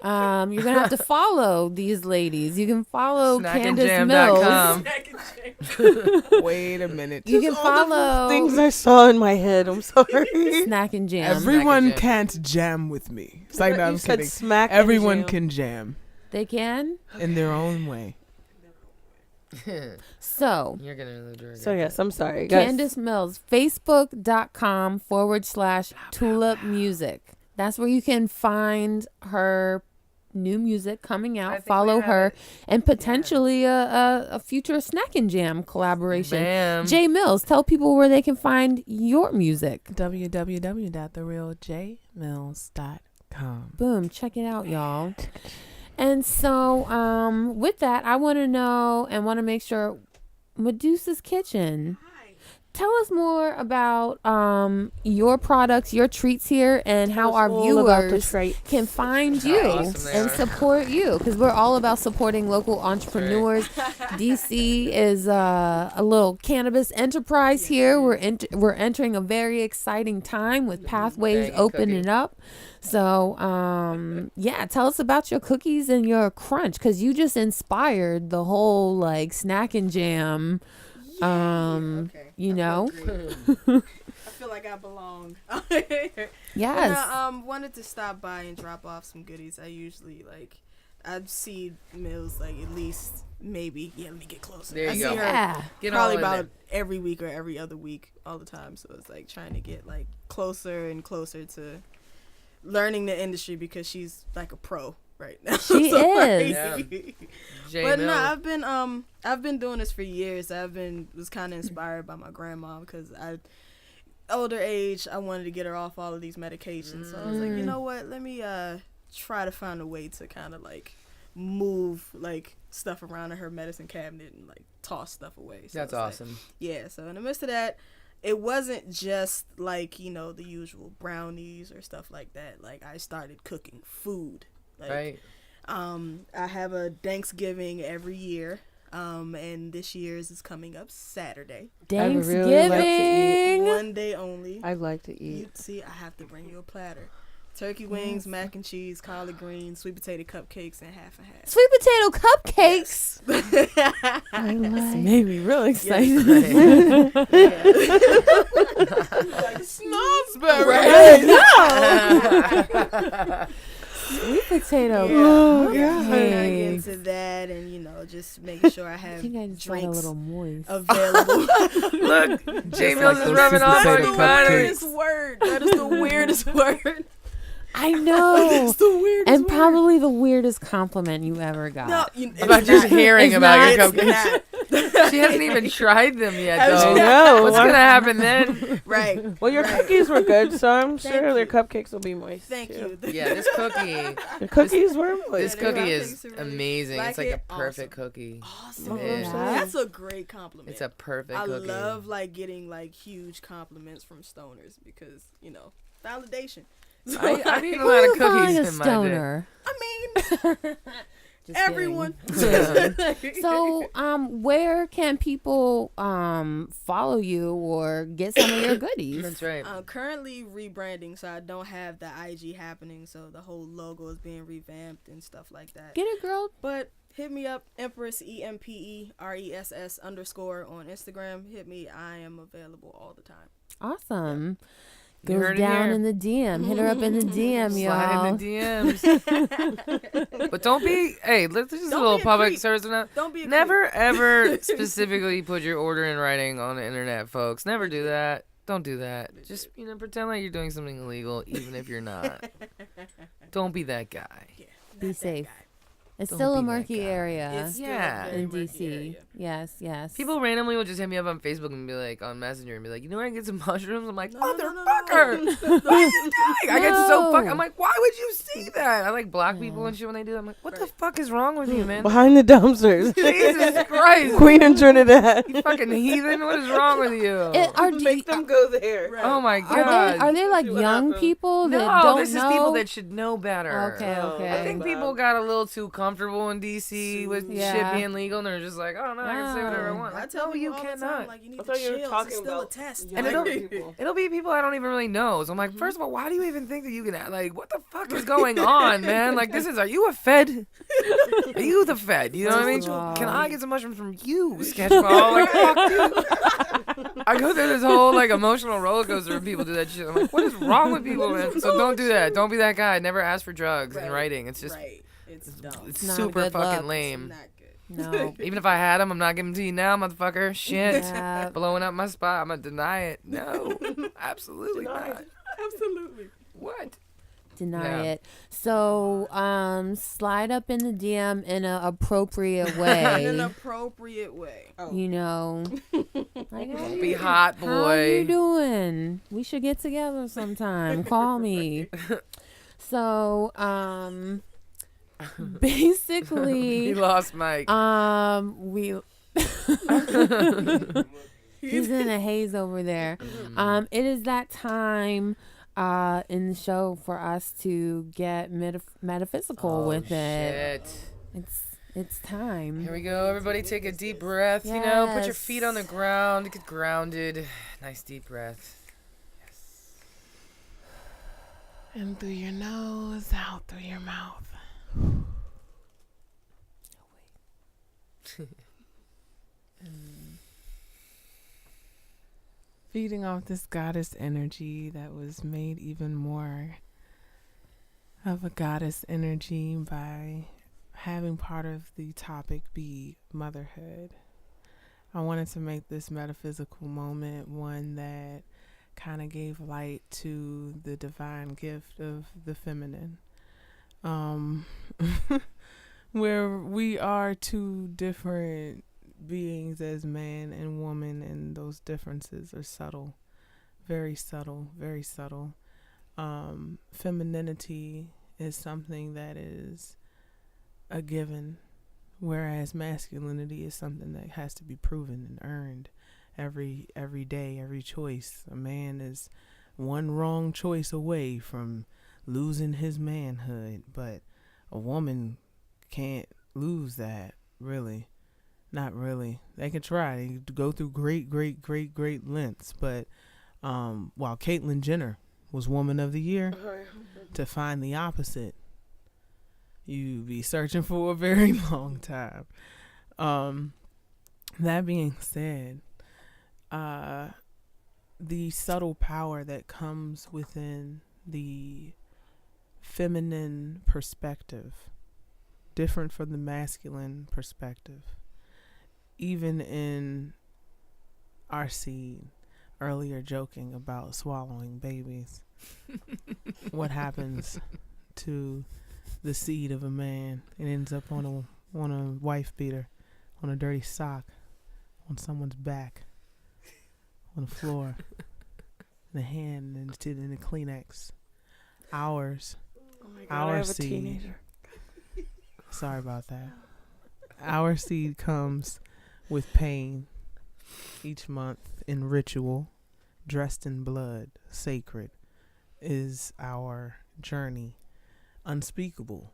you're gonna have to follow these ladies. You can follow Candice Mills. Snackandjam.com. Wait a minute. You can follow Things I saw in my head. I'm sorry. Snack and Jam. Everyone Snack and jam. can't jam with me. It's like, no, I'm You said kidding. smack and Everyone jam. can jam They can. in their own way. So You're gonna the drug. So yes, I'm sorry. Guys. Candice Mills, Facebook.com/Tulip Music. That's where you can find her new music coming I out. think Follow we have her it. and potentially a future Snack and Jam collaboration. Bam. Jay Mills, tell people where they can find your music. www.therealjmills.com. Boom, check it out, y'all. And so, with that, I want to know and want to make sure Medusa's Kitchen. Tell us more about your products, your treats here, and how our viewers can find you awesome they and are. support you. Because we're all about supporting local entrepreneurs. DC is a little cannabis enterprise here. We're entering a very exciting time with pathways Banging opening cookie. up. So, yeah, tell us about your cookies and your crunch, because you just inspired the whole like snack and jam. Okay. You know, I feel like I belong. yes. I wanted to stop by and drop off some goodies. I usually I see Mills at least maybe. Yeah, let me get closer. There you I go. see her Yeah. Get probably all in about every week or every other week all the time. So it's trying to get closer and closer to learning the industry, because she's like a pro right now. She is. Yeah. Jay But no, Mills. I've been doing this for years. Was kind of inspired by my grandma, because older age, I wanted to get her off all of these medications. So I was like, you know what? Let me try to find a way to kind of move stuff around in her medicine cabinet and toss stuff away. So That's it's awesome. yeah. So in the midst of that, it wasn't just the usual brownies or stuff like that. I started cooking food. Right. I have a Thanksgiving every year, and this year's is coming up Saturday. Thanksgiving. really like to eat. One day only. I like to You eat. see, I have to bring you a platter. Turkey wings, mac and cheese, collard greens, sweet potato cupcakes, and half and half. Sweet potato cupcakes. I like. Made me real excited. Sweet potato Yeah. I get cupcakes. into that, and just making sure I I have think I just got a drinks little moist. available. Look, Jay Mills is those rubbing sweet off on potato you, buddy. cupcakes. Word. That is the weirdest word. I know. It's the weirdest And word. probably the weirdest compliment you ever got. No, About just hearing It's about not. your it's cupcakes. not. She hasn't even tried them yet, Has though. she No. What's gonna happen then? Right. Well, your Right. cookies were good, so I'm Thank sure their you. cupcakes will be moist. Thank too. you. Yeah, this cookie. Your cookies were This moist. Yeah, cookie they're is cupcakes are really amazing. It's like like a it. perfect Awesome. cookie. Awesome. It is. That's a great compliment. It's a perfect I cookie. love getting huge compliments from stoners, because validation. So, I need a Who lot are of you calling cookies a in my day. stoner? I mean, Just everyone. kidding. So, where can people follow you or get some of your goodies? That's right. I'm currently rebranding, so I don't have the IG happening. So the whole logo is being revamped and stuff like that. Get it, girl. But hit me up, Empress EMPERESS _ on Instagram. Hit me. I am available all the time. Awesome. You Goes heard it down here. in the DM. Hit her up in the DM, y'all. Slide in the DMs. But don't be. Hey, this is a Don't little be a public creep. service. Don't be a Never ever specifically put your order in writing on the internet, folks. Never do that. Don't do that. Just pretend like you're doing something illegal, even if you're not. Don't be that guy. creep. Be safe. It's Don't still be a that murky guy. area It's still Yeah. very in murky DC. area. Yes, yes. People randomly will just hit me up on Facebook and be like, on Messenger, and be like, you know where I can get some mushrooms? I'm like, No, no, no, motherfucker! no. What are you doing? I get so fuck. No. I'm like, why would you see that? I like block people Yeah. and shit when they do that. I'm like, what the Right. fuck is wrong with you, man? Behind the dumpsters. Jesus Christ. Queen and Trinidad. You fucking heathen. What is wrong with you? Make them go there. Right. Oh my Are god. they like See what young happens. people that No, don't this know? is people that should know better. Okay, Oh, okay. I think people got a little too comfortable in DC with Yeah. shit being legal, and they're just like, oh no, I can say whatever I No. want. I Like, tell no, people you all the time, cannot. like, you need I to thought you were chill. talking It's still a about test. And younger it'll be people I don't even really know. So I'm like, first of all, why do you even think that you can act? Like, what the fuck is going on, man? Like, are you a Fed? Are you the Fed? You know what I mean? First of all. Can I get some mushrooms from you, Sketchball? Like, fuck you. I go through this whole, like, emotional roller coaster when people do that shit. I'm like, what is wrong with people, man? So don't do that. Don't be that guy. Never ask for drugs in Right. writing. It's just, Right. It's dumb. it's not a super good fucking look. lame. Not good. No. Even if I had them, I'm not giving them to you now, motherfucker. Shit. Yeah. Blowing up my spot. I'm going to deny it. No. Absolutely not. Absolutely. What? Deny Yeah. it. So, slide up in the DM in an appropriate In an way. appropriate way. Oh. You know, like, how Be you- hot, How you boy. doing? We should get together sometime. Call me. So, He basically, lost Mike. we. He's in a haze over there. It is that time in the show for us to get metaphysical with it. Shit. It's time. Here we go. Everybody take a deep breath. You know, put your Yes. feet on the ground. Get grounded. Nice deep breath. In through your nose, out through your mouth. Feeding off this goddess energy that was made even more of a goddess energy by having part of the topic be motherhood. I wanted to make this metaphysical moment one that kind of gave light to the divine gift of the feminine. Where we are two different beings as man and woman, and those differences are subtle, very subtle, very subtle. Femininity is something that is a given, whereas masculinity is something that has to be proven and earned every day, every choice. A man is one wrong choice away from losing his manhood, but a woman can't lose that, really. Not really. They can try. They can go through great lengths, but while Caitlyn Jenner was Woman of the Year, to find the opposite, you be searching for a very long time. That being said, the subtle power that comes within the feminine perspective, different from the masculine perspective. Even in our seed, earlier joking about swallowing babies, what happens to the seed of a man? It ends up on a wife beater, on a dirty sock, on someone's back, on the floor, in the hand, and in the Kleenex. Ours, Oh my God, our I have a seed. teenager. Sorry about that. Our seed comes with pain each month in ritual, dressed in blood, sacred, is our journey. Unspeakable.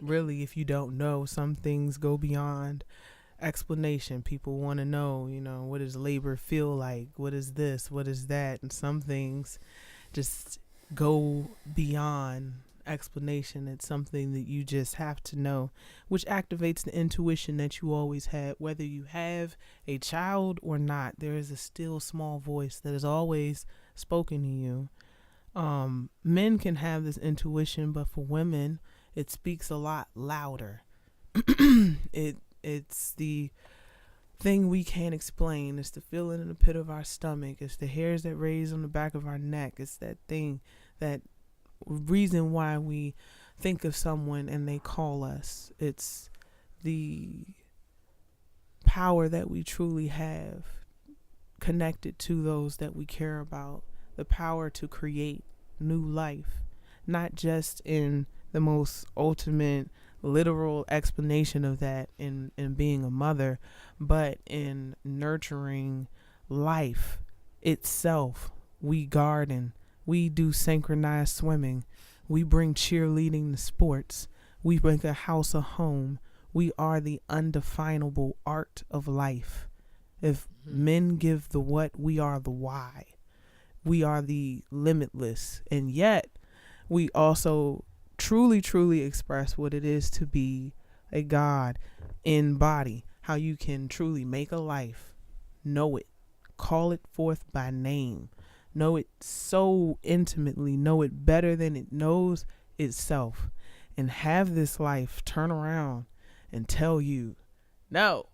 Really, if you don't know, some things go beyond explanation. People want to know, what does labor feel like? What is this? What is that? And some things just go beyond explanation. It's something that you just have to know, which activates the intuition that you always had. Whether you have a child or not, there is a still small voice that is always spoken to you. Men can have this intuition, but for women it speaks a lot louder. It's the thing we can't explain. It's the feeling in the pit of our stomach. It's the hairs that raise on the back of our neck. It's that thing, that reason why we think of someone and they call us. It's the power that we truly have connected to those that we care about, the power to create new life, not just in the most ultimate literal explanation of that in being a mother, but in nurturing life itself. We garden, we do synchronized swimming, we bring cheerleading to sports, we make a house a home. We are the undefinable art of life. If men give the what, we are the why. We are the limitless. And yet, we also truly, truly express what it is to be a God in body. How you can truly make a life, know it, call it forth by name, know it so intimately, know it better than it knows itself, and have this life turn around and tell you, no,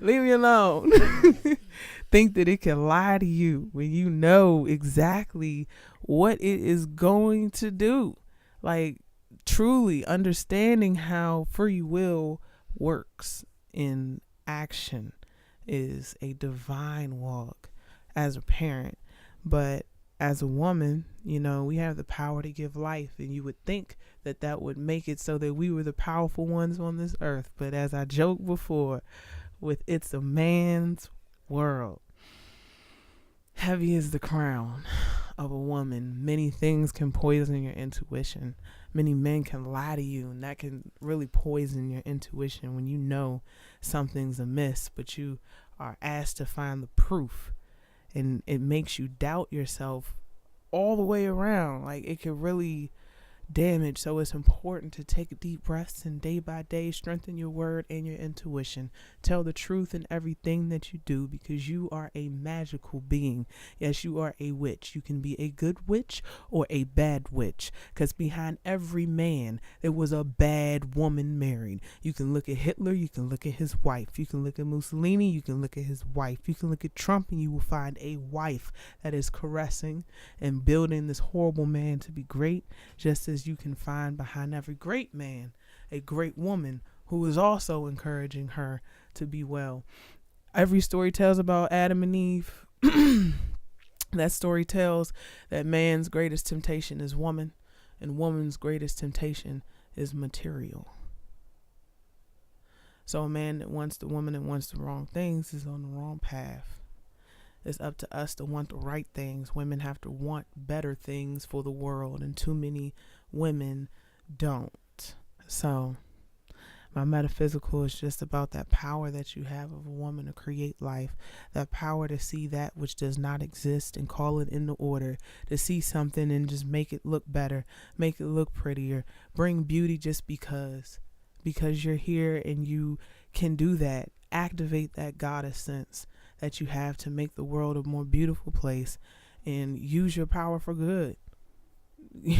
leave me alone. Think that it can lie to you when you know exactly what it is going to do. Like, truly understanding how free will works in action is a divine walk as a parent. But as a woman, you know, we have the power to give life, and you would think that that would make it so that we were the powerful ones on this earth. But as I joked before, with It's a Man's World, heavy is the crown of a woman. Many things can poison your intuition. Many men can lie to you, and that can really poison your intuition when you know something's amiss, but you are asked to find the proof, and it makes you doubt yourself all the way around. Like, it can really damage. So it's important to take deep breaths and day by day strengthen your word and your intuition. Tell the truth in everything that you do, because you are a magical being. Yes, you are a witch. You can be a good witch or a bad witch, because behind every man there was a bad woman married. You can look at Hitler, you can look at his wife, you can look at Mussolini, you can look at his wife, you can look at Trump, and you will find a wife that is caressing and building this horrible man to be great, just as you can find behind every great man a great woman who is also encouraging her to be well. Every story tells about Adam and Eve. That story tells that man's greatest temptation is woman, and woman's greatest temptation is material. So a man that wants the woman and wants the wrong things is on the wrong path. It's up to us to want the right things. Women have to want better things for the world, and too many women don't. So my metaphysical is just about that power that you have of a woman to create life, that power to see that which does not exist and call it into order, to see something and just make it look better, make it look prettier, bring beauty just because you're here and you can do that. Activate that goddess sense that you have to make the world a more beautiful place, and use your power for good.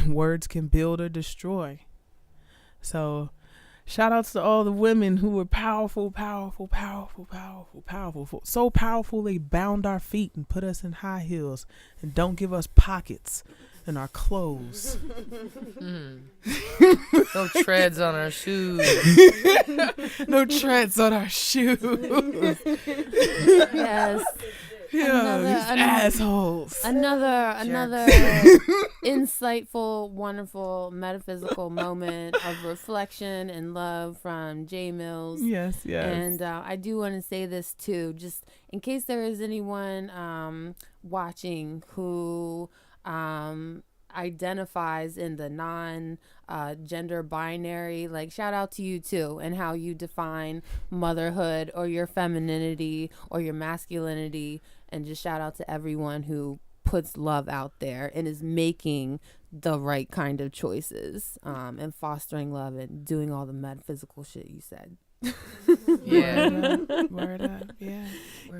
Words can build or destroy. So shout outs to all the women who were powerful. So powerful they bound our feet and put us in high heels and don't give us pockets in our clothes. No treads on our shoes. No treads on our shoes. Yes. Yeah, assholes. Another insightful, wonderful, metaphysical moment of reflection and love from J. Mills. Yes. And I do want to say this too, just in case there is anyone watching who identifies in the non-gender binary, like, shout out to you too, and how you define motherhood or your femininity or your masculinity, and just shout out to everyone who puts love out there and is making the right kind of choices, and fostering love and doing all the metaphysical shit you said. Yeah. Word up. Yeah.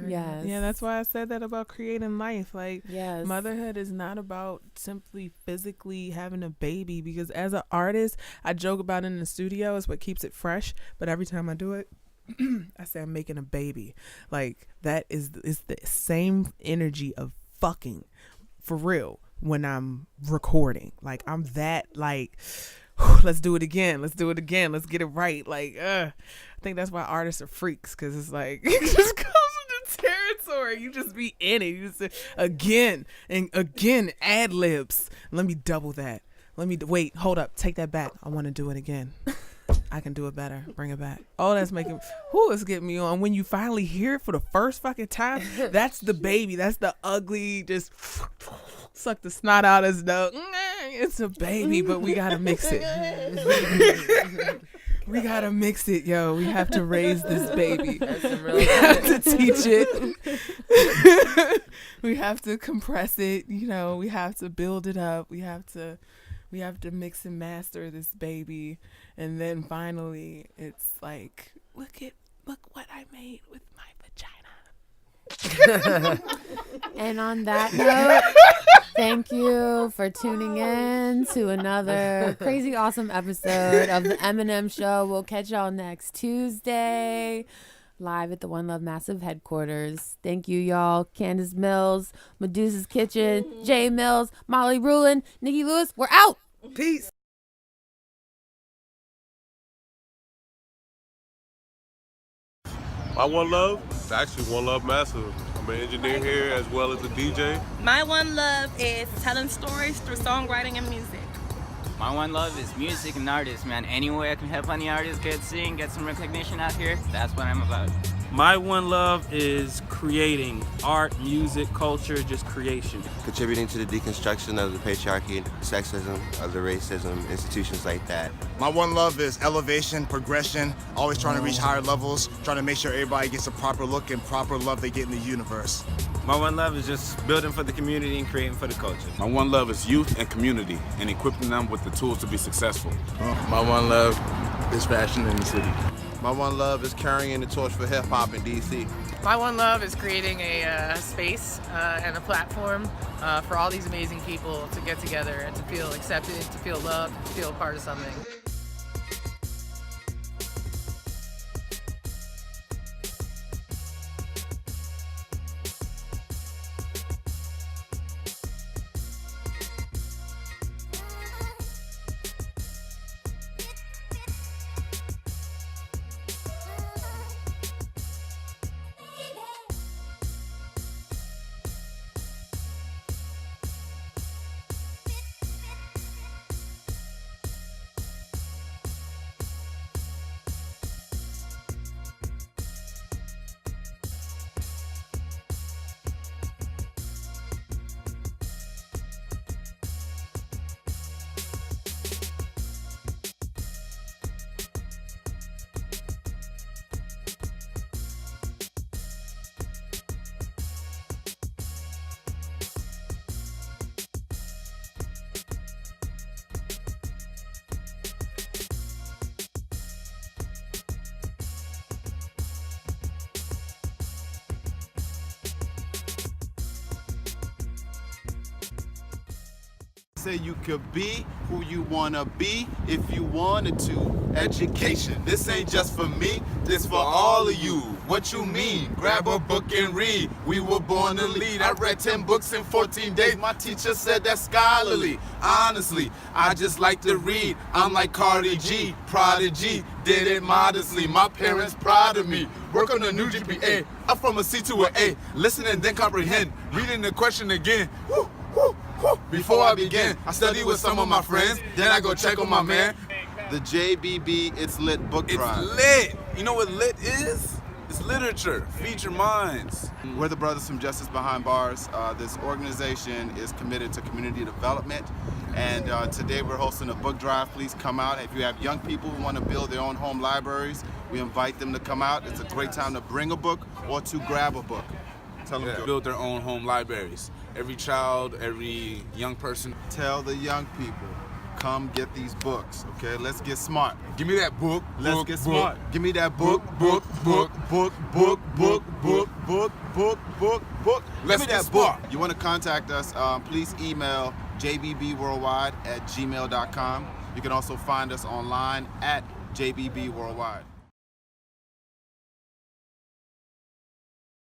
Yes. Yeah, that's why I said that about creating life. Like, Yes. motherhood is not about simply physically having a baby, because as an artist, I joke about it in the studio. It's what keeps it fresh. But every time I do it, I say I'm making a baby. Like, that is the same energy of fucking. For real. when I'm recording. Like I'm that like, let's do it again. Let's do it again. Let's get it right. Like, I think that's why artists are freaks, because it's like it just comes with the territory. You just be in it. You just say, again and again, ad libs. Let me double that. Wait, hold up. Take that back. I want to do it again. I can do it better. Bring it back. Oh, that's making, it's getting me on. When you finally hear it for the first fucking time, that's the baby. That's the ugly, just suck the snot out his nose. It's a baby, but we got to mix it. We got to mix it, yo. We have to raise this baby. We have to teach it. We have to compress it. You know, we have to build it up. We have to mix and master this baby. And then finally, it's like, look what I made with my vagina. And on that note, thank you for tuning in to another crazy awesome episode of the MNM Show. We'll catch y'all next Tuesday, live at the One Love Massive headquarters. Thank you, y'all. Candice Mills, Medusa's Kitchen, Jay Mills, Molly Rulin, Nikki Lewis. We're out. Peace. My One Love, it's actually One Love Massive. I'm an engineer here as well as a DJ. My one love is telling stories through songwriting and music. My one love is music and artists, man. Any way I can help any artist get seen, get some recognition out here, that's what I'm about. My one love is creating art, music, culture, just creation. Contributing to the deconstruction of the patriarchy, sexism, of the racism, institutions like that. My one love is elevation, progression, always trying to reach higher levels, trying to make sure everybody gets a proper look and proper love they get in the universe. My one love is just building for the community and creating for the culture. My one love is youth and community and equipping them with the tools to be successful. My one love is fashion in the city. My one love is carrying the torch for hip-hop in D.C. My one love is creating a space and a platform for all these amazing people to get together and to feel accepted, to feel loved, to feel a part of something. Say you could be who you wanna be if you wanted to. Education, this ain't just for me, this for all of you. What you mean? Grab a book and read. We were born to lead. I read 10 books in 14 days. My teacher said that's scholarly. Honestly, I just like to read. I'm like Cardi G, prodigy. Did it modestly. My parents proud of me. Work on a new GPA. Up from a C to an A. Listen and then comprehend. Reading the question again. Woo, woo. Before I begin, I study with some of my friends, then I go check on my man. The JBB It's Lit book drive. It's lit! You know what lit is? It's literature. Feed your minds. We're the Brothers from Justice Behind Bars. This organization is committed to community development, and today we're hosting a book drive. Please come out. If you have young people who want to build their own home libraries, we invite them to come out. It's a great time to bring a book or to grab a book. Tell them to build their own home libraries. Every child, every young person. Tell the young people, come get these books, okay? Let's get smart. Give me that book. Let's get smart. Give me that book. Let's get smart. You want to contact us, please email jbbworldwide@gmail.com. You can also find us online at jbbworldwide.